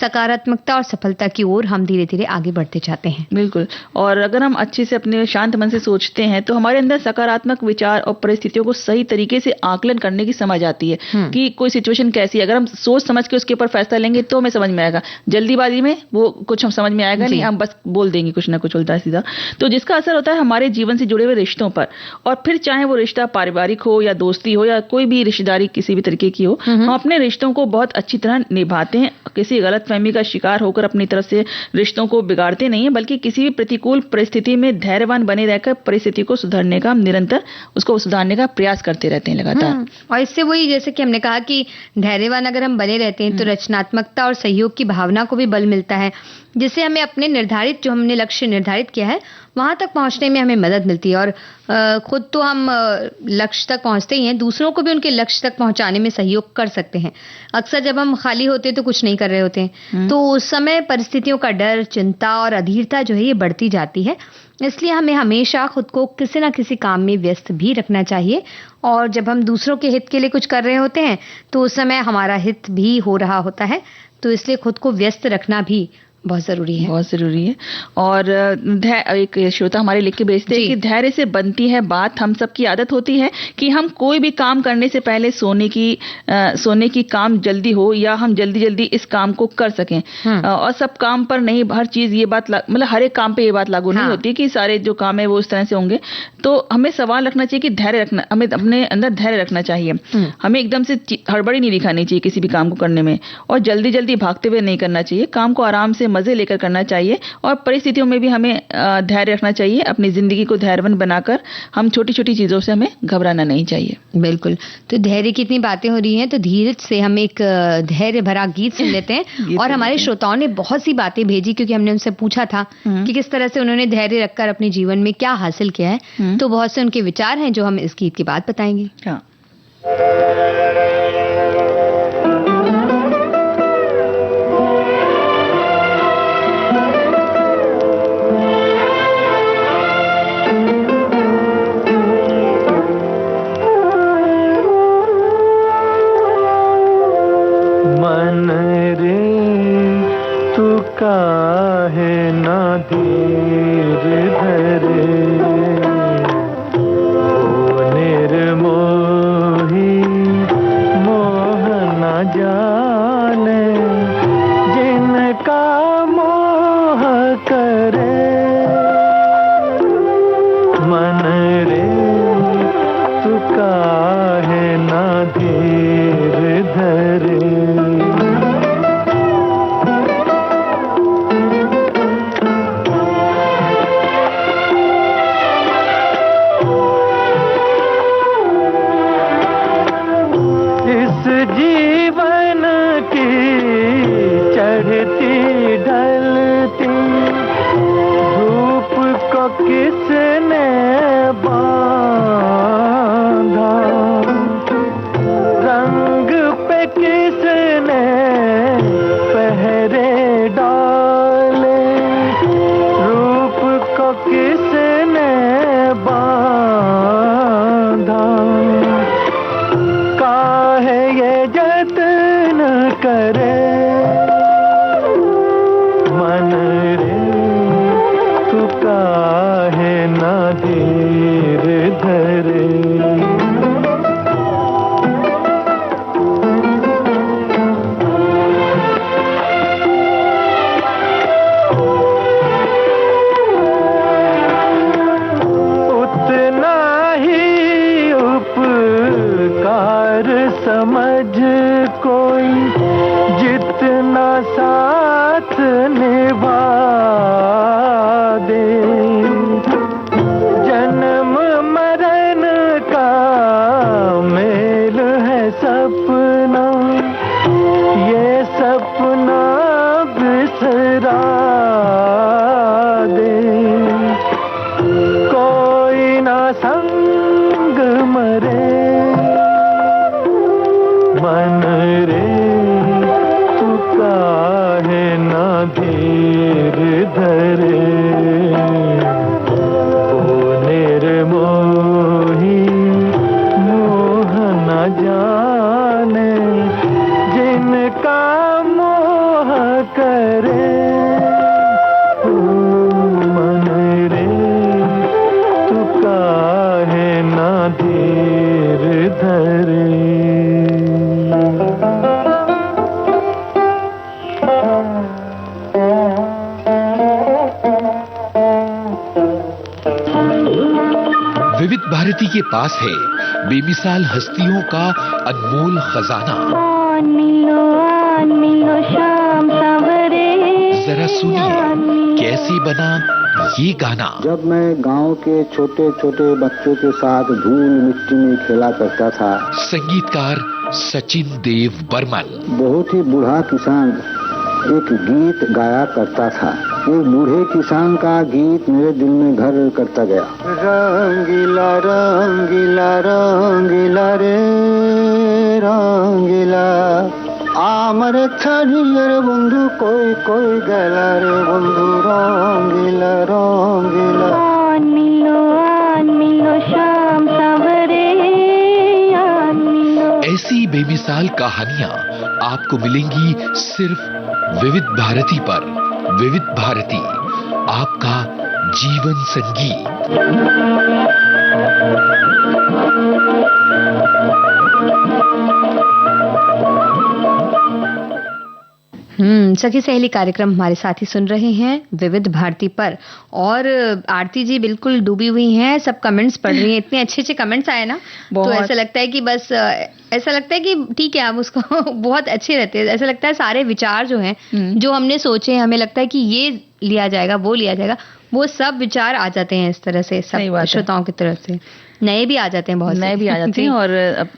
[SPEAKER 1] सकारात्मकता और सफलता की ओर हम धीरे धीरे आगे बढ़ते जाते हैं।
[SPEAKER 2] बिल्कुल। और अगर हम अच्छे से अपने शांत मन से सोचते हैं तो हमारे अंदर सकारात्मक विचार और परिस्थितियों को सही तरीके से आकलन करने की समझ आती है कि कोई सिचुएशन कैसी है। अगर हम सोच समझ के उसके ऊपर फैसला लेंगे तो हमें समझ में आएगा। जल्दीबाजी में वो कुछ हम समझ में आएगा नहीं, हम बस बोल देंगे कुछ ना कुछ उल्टा सीधा, तो जिसका असर होता है हमारे जीवन से जुड़े हुए रिश्तों पर। और फिर चाहे वो रिश्ता पारिवारिक हो या दोस्ती हो या कोई भी रिश्तेदारी किसी भी तरीके की हो, हम अपने रिश्तों को बहुत अच्छी तरह निभाते हैं। किसी गलतफहमी का शिकार होकर अपनी तरफ से रिश्तों को बिगाड़ते नहीं है, बल्कि किसी भी प्रतिकूल परिस्थिति में धैर्यवान बने रहकर परिस्थिति को सुधारने का, निरंतर उसको सुधारने का प्रयास करते रहते हैं लगातार।
[SPEAKER 1] और इससे वही, जैसे कि हमने कहा कि धैर्यवान अगर हम बने रहते हैं तो रचनात्मकता और सहयोग की भावना को भी बल मिलता है, जिससे हमें अपने जो हमने लक्ष्य निर्धारित किया है वहां तक पहुंचने में हमें मदद मिलती है। और खुद तो हम लक्ष्य तक पहुंचते ही हैं, दूसरों को भी उनके लक्ष्य तक पहुंचाने में सहयोग कर सकते हैं। अक्सर जब हम खाली होते हैं तो कुछ नहीं कर रहे होते हैं, तो उस समय परिस्थितियों का डर, चिंता और अधीरता जो है ये बढ़ती जाती है। इसलिए हमें हमेशा खुद को किसी न किसी काम में व्यस्त भी रखना चाहिए। और जब हम दूसरों के हित के लिए कुछ कर रहे होते हैं तो उस समय हमारा हित भी हो रहा होता है, तो इसलिए खुद को व्यस्त रखना भी बहुत जरूरी है।
[SPEAKER 2] बहुत जरूरी है। और एक श्रोता हमारे लिख के भेजते हैं कि धैर्य से बनती है बात। हम सबकी आदत होती है कि हम कोई भी काम करने से पहले सोने की काम जल्दी हो या हम जल्दी जल्दी इस काम को कर सकें। और सब काम पर नहीं, हर चीज ये बात मतलब हर एक काम पे ये बात लागू नहीं होती कि सारे जो काम है वो इस तरह से होंगे। तो हमें सवाल रखना चाहिए कि धैर्य रखना, हमें अपने अंदर धैर्य रखना चाहिए। हमें एकदम से हड़बड़ी नहीं दिखानी चाहिए किसी भी काम को करने में, और जल्दी जल्दी भागते हुए नहीं करना चाहिए। काम को आराम से मजे लेकर करना चाहिए और परिस्थितियों में भी हमें धैर्य रखना चाहिए। अपनी जिंदगी को धैर्यवान बनाकर हम छोटी छोटी चीजों से हमें घबराना नहीं चाहिए।
[SPEAKER 1] बिल्कुल। तो धैर्य की इतनी बातें हो रही हैं तो धीरज से हम एक धैर्य भरा गीत सुन लेते हैं। और हमारे श्रोताओं ने बहुत सी बातें भेजी, क्योंकि हमने उनसे पूछा था कि किस तरह से उन्होंने धैर्य रखकर अपने जीवन में क्या हासिल किया है। तो बहुत से उनके विचार हैं जो हम इस गीत के बाद बताएंगे।
[SPEAKER 2] हाँ।
[SPEAKER 10] काहे ना धीर धरे, वो निर्मोही मोह न जाने, जिनका मोह करे। मन रे तू काहे ना धीर धरे। जीवन की चढ़ती ढलती धूप को किसने बांधा, रंग पे किसने पहरे डाले, रूप को किसने बांधा। काहे ये जतन करे, मन रे तू काहे ना धीर धरे। उतना ही उपकार समझ कोई, जितना साथ निभा दे। जन्म मरण का मेल है सपना, ये सपना बिसरा दे। कोई ना संग मरे, मन रे तू काहे ना धीर धरे। वो निर्मोही मोह न जाने, जिनका मोह करे। मन रे तू काहे ना धीर धरे।
[SPEAKER 4] विविध भारती के पास है बेमिसाल हस्तियों का अनमोल खजाना।
[SPEAKER 11] शाम सवरे,
[SPEAKER 4] जरा सुनिए कैसे बना ये गाना।
[SPEAKER 12] जब मैं गांव के छोटे छोटे बच्चों के साथ धूल मिट्टी में खेला करता था।
[SPEAKER 4] संगीतकार सचिन देव बर्मन।
[SPEAKER 12] बहुत ही बूढ़ा किसान एक गीत गाया करता था। एक बूढ़े किसान का गीत मेरे दिल में घर करता गया। रंगीला रंगीला रंगीला रे रंगीला, आमर छड़ियर बंधु कोई कोई गला रे बंधु, रंगीला रंगीला।
[SPEAKER 11] शाम सवरे,
[SPEAKER 4] ऐसी बेमिसाल कहानियां आपको मिलेंगी सिर्फ विविध भारती पर। विविध भारती, आपका जीवन संगीत।
[SPEAKER 1] सखी सहेली कार्यक्रम हमारे साथी सुन रहे हैं विविध भारती पर। और आरती जी बिल्कुल डूबी हुई हैं, सब कमेंट्स पढ़ रही हैं। इतने अच्छे अच्छे कमेंट्स आए ना, तो ऐसा लगता है कि बस ऐसा लगता है कि ठीक है, आप उसको बहुत अच्छे रहते हैं। ऐसा लगता है सारे विचार जो हैं, जो हमने सोचे, हमें लगता है कि ये लिया जाएगा, वो लिया जाएगा, वो सब विचार आ जाते हैं इस तरह से, सब श्रोताओं की तरफ से। नए भी आ जाते हैं, बहुत
[SPEAKER 2] नए भी आ जाते हैं। और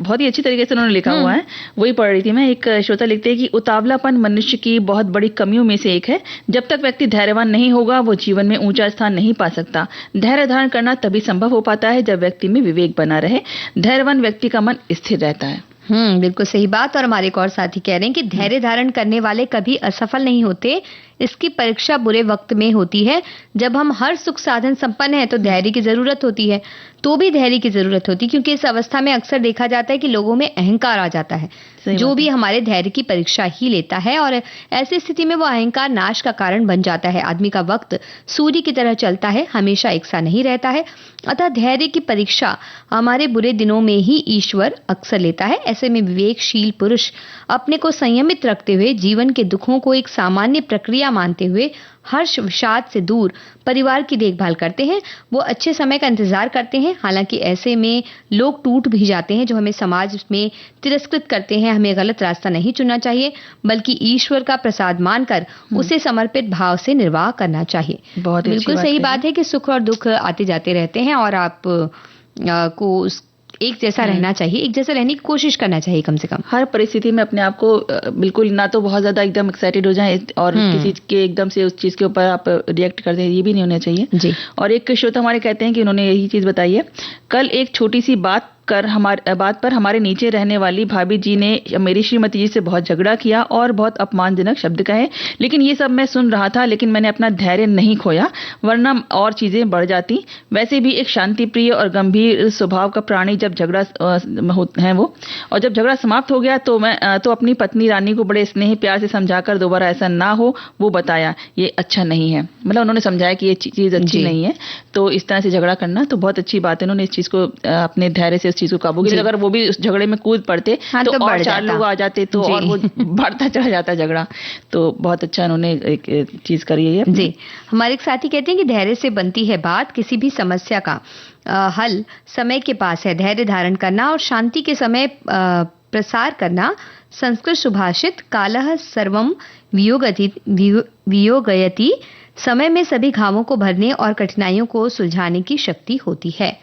[SPEAKER 2] बहुत ही अच्छी तरीके से उन्होंने लिखा हुआ है। वही पढ़ रही थी मैं। एक श्रोता लिखते हैं कि उतावलापन मनुष्य की बहुत बड़ी कमियों में से एक है। जब तक व्यक्ति धैर्यवान नहीं होगा, वो जीवन में ऊंचा स्थान नहीं पा सकता। धैर्य धारण करना तभी संभव हो पाता है जब व्यक्ति में विवेक बना रहे। धैर्यवान व्यक्ति का मन स्थिर रहता है।
[SPEAKER 1] बिल्कुल सही बात। और हमारे एक और साथी कह रहे हैं कि धैर्य धारण करने वाले कभी असफल नहीं होते, इसकी परीक्षा बुरे वक्त में होती है। जब हम हर सुख साधन संपन्न है तो धैर्य की जरूरत होती है, तो भी धैर्य की जरूरत होती है, क्योंकि इस अवस्था में अक्सर देखा जाता है कि लोगों में अहंकार आ जाता है, जो भी हमारे धैर्य की परीक्षा ही लेता है, और ऐसी स्थिति में वो अहंकार नाश का कारण बन जाता है। आदमी का वक्त सूर्य की तरह चलता है, हमेशा एक सा नहीं रहता है। अतः धैर्य की परीक्षा हमारे बुरे दिनों में ही ईश्वर अक्सर लेता है। ऐसे में विवेकशील पुरुष अपने को संयमित रखते हुए जीवन के दुखों को एक सामान्य प्रक्रिया मानते हुए हर्ष विषाद से दूर परिवार की देखभाल करते हैं। वो अच्छे समय का इंतजार करते हैं। हालांकि ऐसे में लोग टूट भी जाते हैं जो हमें समाज में तिरस्कृत करते हैं। हमें गलत रास्ता नहीं चुनना चाहिए, बल्कि ईश्वर का प्रसाद मानकर उसे समर्पित भाव से निर्वाह करना चाहिए। बिल्कुल सही बात है कि सुख और दुख आते जाते रहते हैं, और आप को एक जैसा रहना चाहिए, एक जैसा रहने की कोशिश करना चाहिए कम से कम।
[SPEAKER 2] हर परिस्थिति में अपने आप को बिल्कुल ना तो बहुत ज्यादा एकदम एक्साइटेड हो जाएं और किसी के एकदम से उस चीज के ऊपर आप रिएक्ट कर दें, ये भी नहीं होना चाहिए जी। और एक श्रोता हमारे कहते हैं कि उन्होंने यही चीज बताई है, कल एक छोटी सी बात पर हमारे नीचे रहने वाली भाभी जी ने मेरी श्रीमती जी से बहुत झगड़ा किया और बहुत अपमानजनक शब्द कहे, लेकिन ये सब मैं सुन रहा था, लेकिन मैंने अपना धैर्य नहीं खोया, वरना और चीजें बढ़ जाती। वैसे भी एक शांति प्रिय और गंभीर स्वभाव का प्राणी जब झगड़ा है वो, और जब झगड़ा समाप्त हो गया तो मैं तो अपनी पत्नी रानी को बड़े स्नेह प्यार से समझाकर दोबारा ऐसा ना हो वो बताया, ये अच्छा नहीं है। मतलब उन्होंने समझाया कि ये चीज अच्छी नहीं है, तो इस तरह से झगड़ा करना तो बहुत अच्छी बात है। उन्होंने इस चीज को अपने धैर्य से चीज को काबू किया। अगर वो भी उस झगड़े में कूद पड़ते तो और 4 लोग आ जाते तो और वो बढ़ता चला जाता झगड़ा। तो बहुत अच्छा उन्होंने एक चीज करी है
[SPEAKER 1] जी। हमारे एक साथी कहते हैं कि धैर्य से बनती है बात, किसी भी समस्या का हल समय के पास है। धैर्य धारण करना और शांति के समय प्रसार करना। संस्कृत सुभाषित कालः सर्वं वियोगयति, समय में सभी घावों को भरने और कठिनाइयों को सुलझाने की शक्ति होती है।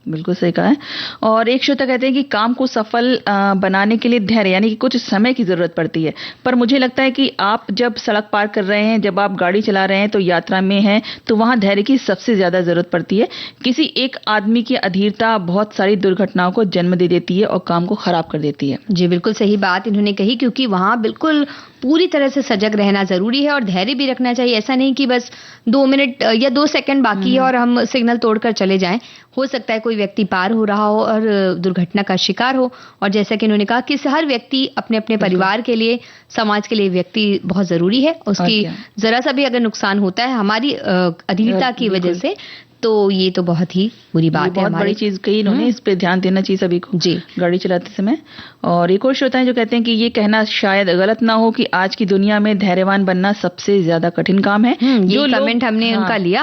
[SPEAKER 2] बिल्कुल सही कहा है। और एक श्रोता कहते हैं कि काम को सफल बनाने के लिए धैर्य यानी कि कुछ समय की जरूरत पड़ती है, पर मुझे लगता है कि आप जब सड़क पार कर रहे हैं, जब आप गाड़ी चला रहे हैं, तो यात्रा में हैं, तो वहां धैर्य की सबसे ज्यादा जरूरत पड़ती है। किसी एक आदमी की अधीरता बहुत सारी दुर्घटनाओं को जन्म दे देती है और काम को खराब कर देती है।
[SPEAKER 1] जी बिल्कुल सही बात इन्होंने कही, क्योंकि वहां बिल्कुल पूरी तरह से सजग रहना जरूरी है और धैर्य भी रखना चाहिए। ऐसा नहीं कि बस 2 मिनट या 2 सेकंड बाकी है और हम सिग्नल तोड़कर चले जाएं। हो सकता है कोई व्यक्ति पार हो रहा हो और दुर्घटना का शिकार हो, और जैसा कि इन्होंने कहा कि हर व्यक्ति अपने अपने परिवार के लिए, समाज के लिए व्यक्ति बहुत जरूरी है। उसकी जरा सा भी अगर नुकसान होता है हमारी अधीरता की वजह से, तो ये तो बहुत ही बुरी बात है।
[SPEAKER 2] बहुत बड़ी चीज कही इन्होंने, इस पे ध्यान देना चाहिए सभी को जी गाड़ी चलाते समय। और एक और श्रोता है जो कहते हैं कि ये कहना शायद गलत ना हो कि आज की दुनिया में धैर्यवान बनना सबसे ज्यादा कठिन काम है।
[SPEAKER 1] जो कमेंट हमने उनका लिया।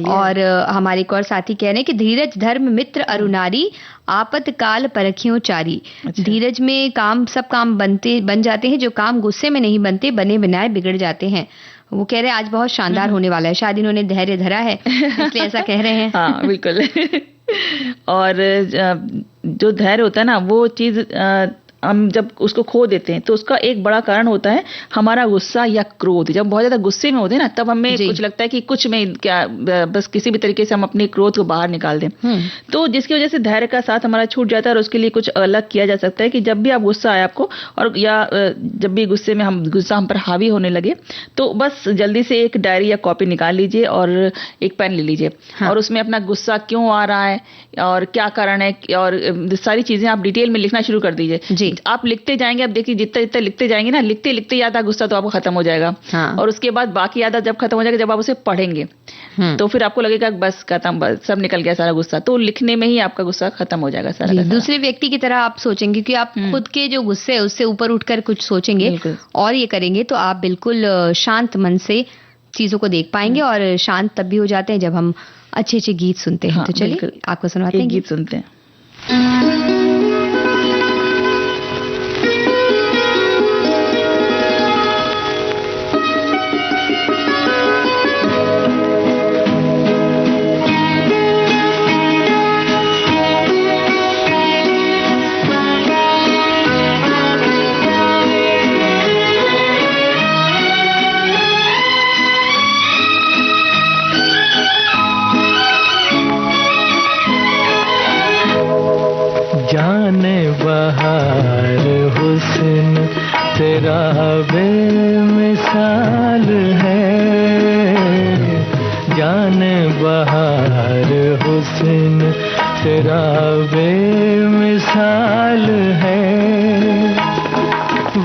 [SPEAKER 1] और हमारे एक और साथी कह रहे हैं कि धीरज धर्म मित्र अरुनारी, आपतकाल परखियों चारी। धीरज में सब काम बन जाते हैं, जो काम गुस्से में नहीं बनते, बने बनाए बिगड़ जाते हैं। वो कह रहे हैं आज बहुत शानदार होने वाला है, शायद इन्होंने धैर्य धरा है इसलिए ऐसा कह रहे हैं।
[SPEAKER 2] हाँ बिल्कुल। और जो धैर्य होता है ना, वो चीज हम जब उसको खो देते हैं तो उसका एक बड़ा कारण होता है हमारा गुस्सा या क्रोध। जब बहुत ज्यादा गुस्से में होते हैं ना, तब हमें कुछ लगता है कि कुछ में क्या, बस किसी भी तरीके से हम अपने क्रोध को बाहर निकाल दें, तो जिसकी वजह से धैर्य का साथ हमारा छूट जाता है। और उसके लिए कुछ अलग किया जा सकता है कि जब भी आप गुस्सा आए आपको, और या जब भी गुस्सा हम पर हावी होने लगे, तो बस जल्दी से एक डायरी या कॉपी निकाल लीजिए और एक पेन ले लीजिए। और उसमें अपना गुस्सा क्यों आ रहा है और क्या कारण है, और सारी चीजें आप डिटेल में लिखना शुरू कर दीजिए। आप लिखते जाएंगे, आप देखिए जितना जितना लिखते जाएंगे ना, लिखते लिखते आधा गुस्सा तो आपको खत्म हो जाएगा। और उसके बाद बाकी आधा जब खत्म हो जाएगा, जब आप उसे पढ़ेंगे तो फिर आपको लगेगा बस खत्म, बस सब निकल गया सारा गुस्सा। तो लिखने में ही आपका गुस्सा खत्म हो जाएगा सारा।
[SPEAKER 1] दूसरे व्यक्ति की तरह आप सोचेंगे कि आप खुद के जो गुस्से है उससे ऊपर उठकर कुछ सोचेंगे और ये करेंगे, तो आप बिल्कुल शांत मन से चीजों को देख पाएंगे। और शांत तब भी हो जाते हैं जब हम अच्छे अच्छे गीत सुनते हैं। तो चलिए आपको सुनाते हैं,
[SPEAKER 2] गीत सुनते हैं।
[SPEAKER 10] तेरा बेमिसाल है, जाने बहार हुस्न तेरा बेमिसाल है,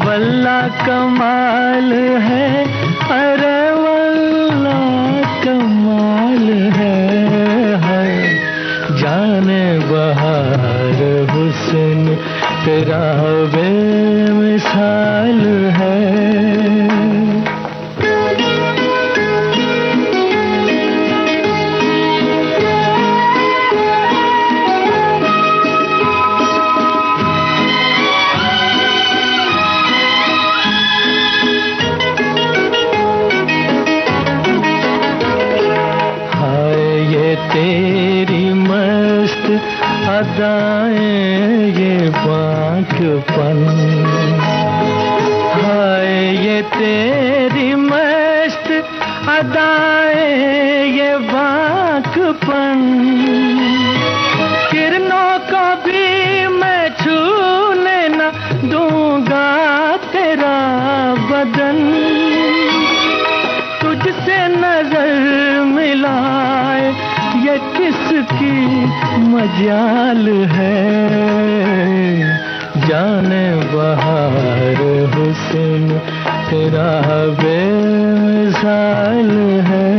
[SPEAKER 10] वल्ला कमाल है, अरे वल्ला कमाल है, जाने बहार हुस्न तेरा बेमिसाल है। तेरी मस्त अदाएं ये बांकपन, हाय ये तेरी मस्त अदाएं ये बांकपन, किरणों को भी मैं छूने न दूंगा तेरा बदन, तुझसे नजर मिलाए ये किसकी मजाल है, जाने बहार हुस्न तेरा बेमिसाल है।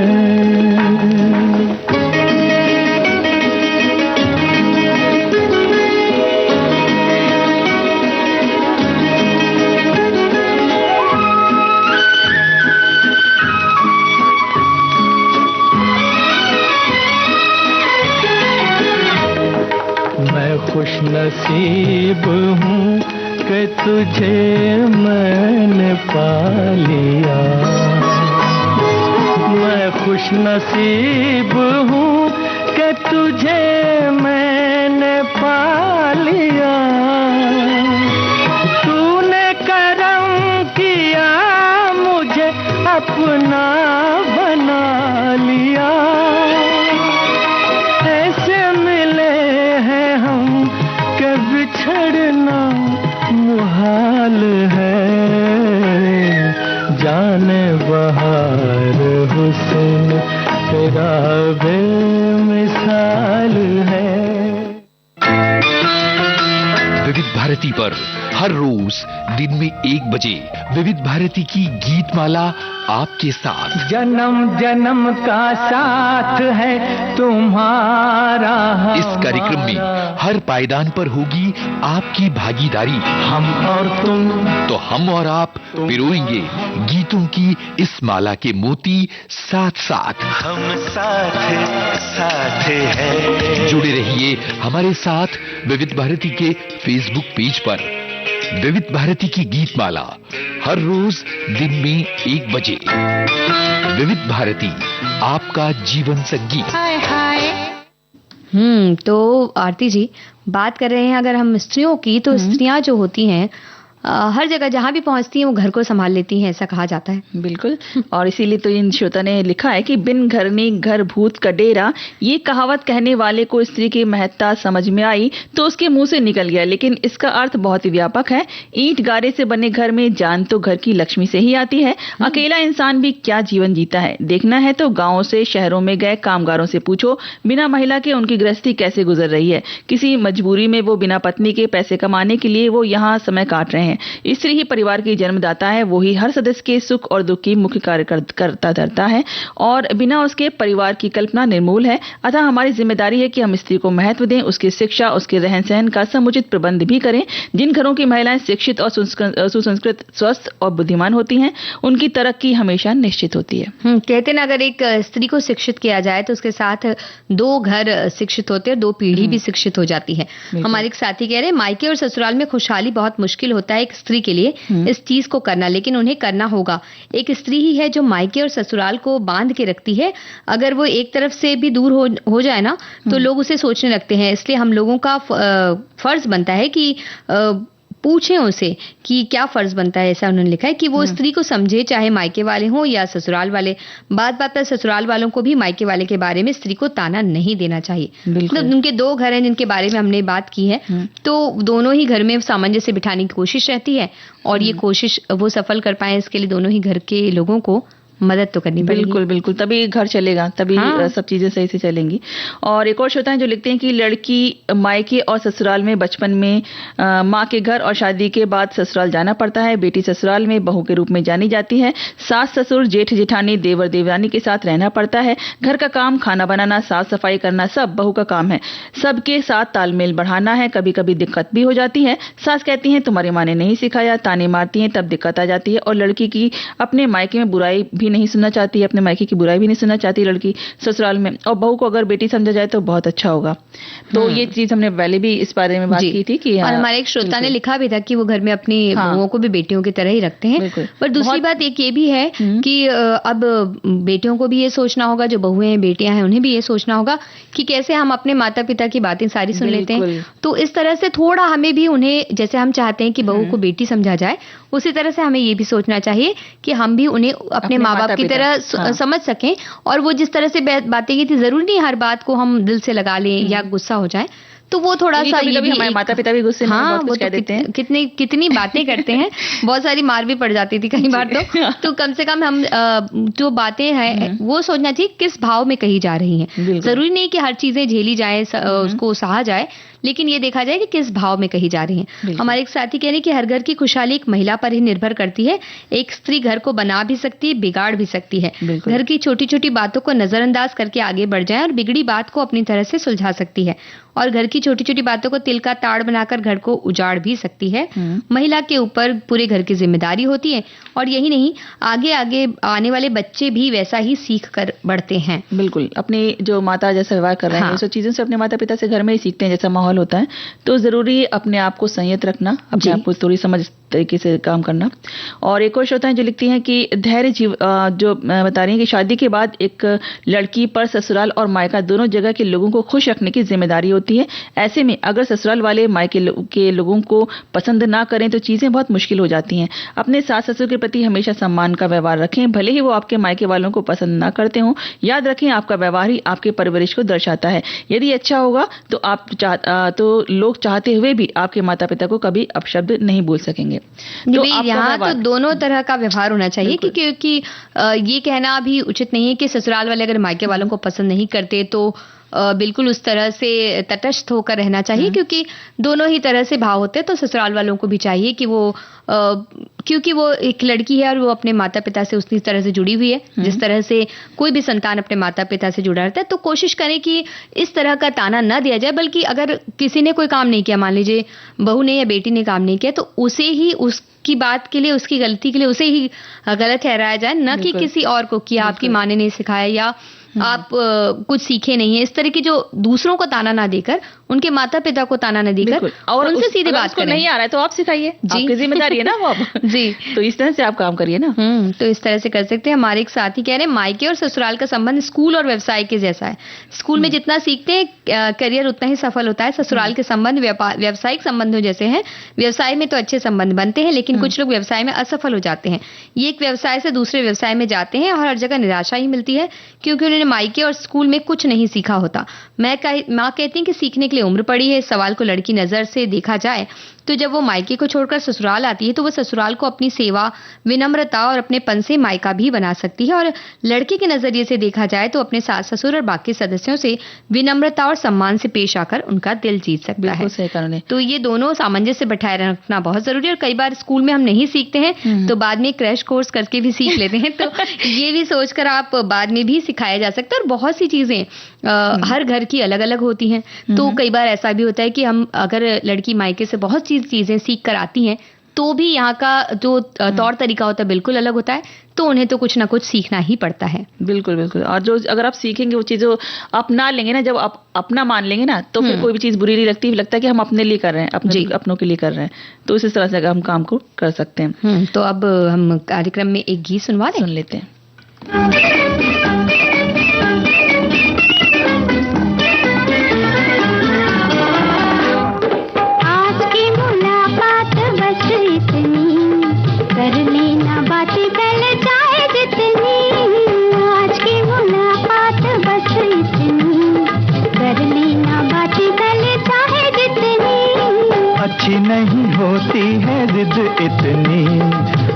[SPEAKER 10] खुश नसीब हूँ कि तुझे मैंने पा लिया, मैं खुश नसीब हूँ कि तुझे मैंने पा लिया, तूने करम किया मुझे अपना बना लिया, ऐसे मिले हैं हम के बिछड़ना मुहाल है, जाने बहार हुस्न तेरा बेमिसाल है।
[SPEAKER 4] विविध भारती पर हर रोज दिन में 1 बजे विविध भारती की गीतमाला आपके साथ।
[SPEAKER 10] जन्म जन्म का साथ है तुम्हारा।
[SPEAKER 4] इस कार्यक्रम में हर पायदान पर होगी आपकी भागीदारी।
[SPEAKER 10] हम और तुम,
[SPEAKER 4] तो हम और आप पिरोएंगे गीतों की इस माला के मोती साथ साथ।
[SPEAKER 3] हम साथ साथ हैं।
[SPEAKER 4] जुड़े रहिए हमारे साथ विविध भारती के फेसबुक पेज पर। विविध भारती की गीतमाला हर रोज दिन में 1 बजे। विविध भारती, आपका जीवन संगीत।
[SPEAKER 1] हाय हाय। तो आरती जी, बात कर रहे हैं अगर हम स्त्रियों की, तो स्त्रियां जो होती हैं हर जगह जहां भी पहुंचती हैं वो घर को संभाल लेती हैं, ऐसा कहा जाता है।
[SPEAKER 2] बिल्कुल, और इसीलिए तो इन श्रोता ने लिखा है कि बिन घरनी घर भूत का डेरा, ये कहावत कहने वाले को स्त्री की महत्ता समझ में आई तो उसके मुंह से निकल गया, लेकिन इसका अर्थ बहुत ही व्यापक है। ईंट गारे से बने घर में जान तो घर की लक्ष्मी से ही आती है। अकेला इंसान भी क्या जीवन जीता है। देखना है तो गाँव से शहरों में गए कामगारों से पूछो, बिना महिला के उनकी गृहस्थी कैसे गुजर रही है। किसी मजबूरी में वो बिना पत्नी के पैसे कमाने के लिए वो यहाँ समय काट रहे हैं। स्त्री ही परिवार की जन्मदाता है, वो ही हर सदस्य के सुख और दुख की मुख्य कार्य करता धरता है और बिना उसके परिवार की कल्पना निर्मूल है। अतः हमारी जिम्मेदारी है कि हम स्त्री को महत्व दें, उसकी शिक्षा, उसके रहन सहन का समुचित प्रबंध भी करें। जिन घरों की महिलाएं शिक्षित और सुसंस्कृत, स्वस्थ और बुद्धिमान होती हैं, उनकी तरक्की हमेशा निश्चित होती है।
[SPEAKER 1] कहते हैं अगर एक स्त्री को शिक्षित किया जाए तो उसके साथ 2 घर शिक्षित होते हैं, 2 पीढ़ी भी शिक्षित हो जाती है। हमारे एक साथी कह रहे हैं, मायके और ससुराल में खुशहाली बहुत मुश्किल होता है एक स्त्री के लिए इस चीज को करना, लेकिन उन्हें करना होगा। एक स्त्री ही है जो मायके और ससुराल को बांध के रखती है। अगर वो एक तरफ से भी दूर हो जाए ना तो लोग उसे सोचने लगते हैं। इसलिए हम लोगों का फर्ज बनता है कि पूछें उसे कि क्या फर्ज बनता है। ऐसा उन्होंने लिखा है कि वो स्त्री को समझे, चाहे मायके वाले हों या ससुराल वाले। बात बात पर ससुराल वालों को भी मायके वाले के बारे में स्त्री को ताना नहीं देना चाहिए। मतलब उनके 2 घर हैं जिनके बारे में हमने बात की है, तो दोनों ही घर में सामंजस्य बिठाने की कोशिश रहती है और ये कोशिश वो सफल कर पाए, इसके लिए दोनों ही घर के लोगों को मदद तो करनी पड़ेगी।
[SPEAKER 2] बिल्कुल बिल्कुल, तभी घर चलेगा, तभी सब चीजें सही से चलेंगी। और एक और श्रोता है जो लिखते हैं कि लड़की मायके और ससुराल में बचपन में माँ के घर और शादी के बाद ससुराल जाना पड़ता है। बेटी ससुराल में बहू के रूप में जानी जाती है। सास ससुर जेठ जेठानी देवर देवरानी के साथ रहना पड़ता है। घर का काम, खाना बनाना, साफ सफाई करना सब बहू का काम है। सबके साथ तालमेल बढ़ाना है। कभी कभी दिक्कत भी हो जाती है। सास कहती है तुम्हारी माँ ने नहीं सिखाया, ताने मारती है, तब दिक्कत आ जाती है। और लड़की की अपने मायके में बुराई भी नहीं सुनना चाहती है, अपने मायके की बुराई भी नहीं सुनना चाहती लड़की ससुराल में। और बहू को अगर बेटी समझा जाए तो बहुत अच्छा होगा। तो ये चीज हमने पहले भी इस बारे में बात की थी कि
[SPEAKER 1] और हमारे एक श्रोता ने लिखा भी था कि वो घर में अपनी बहुओं को भी बेटियों की तरह ही रखते हैं। पर दूसरी बात एक ये भी है कि अब बेटियों को भी ये सोचना होगा, जो बहुएं हैं बेटियां हैं उन्हें भी ये सोचना होगा कि कैसे हम अपने माता पिता की बातें सारी सुन लेते हैं। तो इस तरह से थोड़ा हमें भी उन्हें, जैसे हम चाहते हैं कि बहू को बेटी समझा जाए, उसी तरह से हमें ये भी सोचना चाहिए कि हम भी उन्हें अपने माँ बाप की तरह समझ सकें। और वो जिस तरह से बातें की थी, जरूरी नहीं हर बात को हम दिल से लगा लें या गुस्सा हो जाए। तो वो थोड़ा सा ये भी
[SPEAKER 2] हमारे माता पिता भी गुस्से में बहुत कुछ कह देते हैं,
[SPEAKER 1] कितनी बातें करते हैं, बहुत सारी मार भी पड़ जाती थी कई बार। तो कम से कम हम जो बातें हैं वो सोचना चाहिए किस भाव में कही जा रही हैं। जरूरी नहीं कि हर चीजें झेली जाए, उसको सहा जाए, लेकिन ये देखा जाए कि किस भाव में कही जा रही है। हमारे एक साथी कह रहे हैं कि हर घर की खुशहाली एक महिला पर ही निर्भर करती है। एक स्त्री घर को बना भी सकती है, बिगाड़ भी सकती है। घर की छोटी छोटी बातों को नजरअंदाज करके आगे बढ़ जाए और बिगड़ी बात को अपनी तरह से सुलझा सकती है। और घर की छोटी छोटी बातों को तिल का ताड़ बनाकर घर को उजाड़ भी सकती है। महिला के ऊपर पूरे घर की जिम्मेदारी होती है। और यही नहीं, आगे आगे आने वाले बच्चे भी वैसा ही सीख कर बढ़ते हैं।
[SPEAKER 2] बिल्कुल, अपनी जो माता जैसा व्यवहार कर रहे हैं, सब चीजों से अपने माता पिता से घर में ही सीखते हैं, जैसा माहौल होता है। तो जरूरी अपने आप को संयत रखना, अपने आप को थोड़ी समझ तरीके से काम करना। और एक और श्रोता है जो लिखती हैं कि धैर्य जो बता रही है कि शादी के बाद एक लड़की पर ससुराल और मायका दोनों जगह के लोगों को खुश रखने की जिम्मेदारी होती है। ऐसे में अगर ससुराल वाले मायके के लोगों को पसंद ना करें तो चीजें बहुत मुश्किल हो जाती हैं। अपने सास ससुर के प्रति हमेशा सम्मान का व्यवहार रखें, भले ही वो आपके मायके वालों को पसंद ना करते हों। याद रखें, आपका व्यवहार ही आपके परवरिश को दर्शाता है। यदि अच्छा होगा तो लोग चाहते हुए भी आपके माता पिता को कभी अपशब्द नहीं बोल सकेंगे।
[SPEAKER 1] तो यहाँ तो दोनों तरह का व्यवहार होना चाहिए, क्योंकि ये कहना भी उचित नहीं है कि ससुराल वाले अगर मायके वालों को पसंद नहीं करते तो बिल्कुल उस तरह से तटस्थ होकर रहना चाहिए, क्योंकि दोनों ही तरह से भाव होते हैं। तो ससुराल वालों को भी चाहिए कि वो क्योंकि वो एक लड़की है और वो अपने माता पिता से उसी तरह से जुड़ी हुई है जिस तरह से कोई भी संतान अपने माता पिता से जुड़ा रहता है। तो कोशिश करें कि इस तरह का ताना न दिया जाए, बल्कि अगर किसी ने कोई काम नहीं किया, मान लीजिए बहू ने या बेटी ने काम नहीं किया, तो उसे ही उसकी बात के लिए, उसकी गलती के लिए उसे ही गलत ठहराया जाए, न कि किसी और को कि आपकी माँ ने नहीं सिखाया या आप कुछ सीखे नहीं है। इस तरह की जो दूसरों को ताना ना देकर, उनके माता पिता को ताना न देकर और उनसे सीधे बात करें।
[SPEAKER 2] नहीं आ रहा है तो आप सिखाइए, आपकी जिम्मेदारी है ना वो
[SPEAKER 1] जी।
[SPEAKER 2] तो इस तरह से आप काम करिए ना।
[SPEAKER 1] तो इस तरह से कर सकते हैं। हमारे एक साथी कह रहे हैं मायके और ससुराल का संबंध स्कूल और व्यवसाय के जैसा है। स्कूल में जितना सीखते हैं करियर उतना ही सफल होता है। ससुराल के संबंध व्यावसायिक संबंधों जैसे हैं। व्यवसाय में तो अच्छे संबंध बनते हैं, लेकिन कुछ लोग व्यवसाय में असफल हो जाते हैं। ये एक व्यवसाय से दूसरे व्यवसाय में जाते हैं और हर जगह निराशा ही मिलती है, क्योंकि उन्होंने मायके और स्कूल में कुछ नहीं सीखा होता। माँ कहती हैं कि सीखने के लिए उम्र पड़ी है। सवाल को लड़की नजर से देखा जाए तो जब वो मायके को छोड़कर ससुराल आती है तो वो ससुराल को अपनी सेवा, विनम्रता और अपनेपन से मायका भी बना सकती है। और लड़के के नजरिए से देखा जाए तो अपने सास ससुर और बाकी सदस्यों से विनम्रता और सम्मान से पेश आकर उनका दिल जीत सकता है।
[SPEAKER 2] सही कारण है।
[SPEAKER 1] तो ये दोनों सामंजस्य बैठाए रखना बहुत जरूरी है। और कई बार स्कूल में हम नहीं सीखते हैं तो बाद में क्रैश कोर्स करके भी सीख लेते हैं। तो ये भी सोचकर आप बाद में भी सिखाया जा सकता है। और बहुत सी चीजें हर घर की अलग अलग होती हैं। तो कई बार ऐसा भी होता है कि हम अगर लड़की मायके से बहुत सी चीजें सीख कर आती हैं तो भी यहाँ का जो तौर तरीका होता है बिल्कुल अलग होता है। तो उन्हें तो कुछ ना कुछ सीखना ही पड़ता है।
[SPEAKER 2] बिल्कुल बिल्कुल। और जो अगर आप सीखेंगे वो चीज़ों अपना लेंगे ना, जब आप अपना मान लेंगे ना, तो फिर कोई भी चीज़ बुरी नहीं लगती, लगता है कि हम अपने लिए कर रहे हैं, अपनों के लिए कर रहे हैं। तो इस तरह से हम काम को कर सकते हैं।
[SPEAKER 1] तो अब हम कार्यक्रम में एक गीत सुन
[SPEAKER 2] लेते हैं।
[SPEAKER 11] आज की मुलाकात
[SPEAKER 10] होती है जिद इतनी,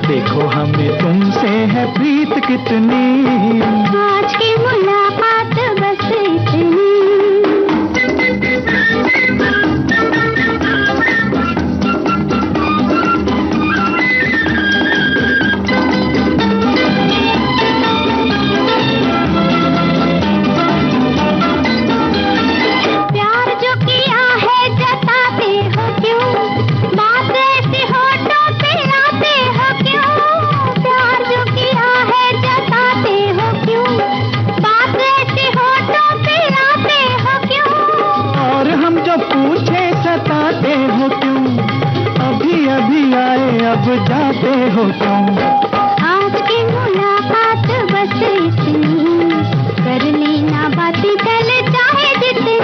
[SPEAKER 10] देखो हमें तुमसे है प्रीत कितनी।
[SPEAKER 11] आज की मुलाकात बस इतनी।
[SPEAKER 10] अब जाते हो तुम।
[SPEAKER 11] आज की मुलाकात बस इतनी, कर लेना बातें चल चाहे जितनी।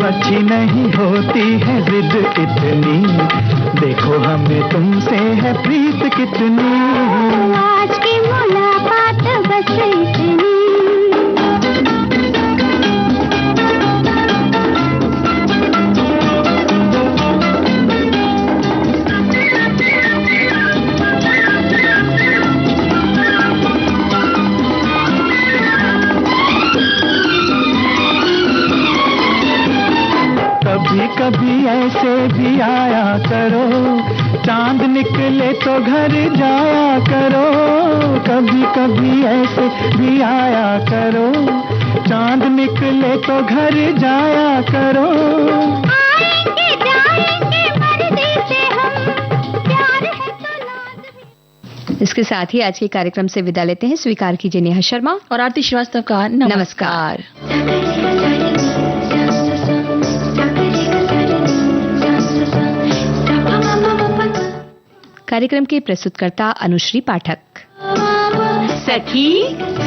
[SPEAKER 10] अच्छी नहीं होती है जिद इतनी, देखो हमें तुमसे है प्रीत कितनी।
[SPEAKER 11] आज की मुलाकात बस इतनी।
[SPEAKER 10] कभी कभी ऐसे भी आया करो, चांद निकले तो घर जाया करो। कभी कभी ऐसे भी आया करो, चांद निकले तो घर जाया करो।
[SPEAKER 11] आएंगे जाएंगे मर्जी से हम, प्यार है तो लाज़मी।
[SPEAKER 1] इसके साथ ही आज के कार्यक्रम से विदा लेते हैं। स्वीकार कीजिए नेहा शर्मा
[SPEAKER 2] और आरती श्रीवास्तव का नमस्कार।
[SPEAKER 1] कार्यक्रम की प्रस्तुतकर्ता अनुश्री पाठक।
[SPEAKER 13] सखी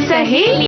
[SPEAKER 13] सहेली।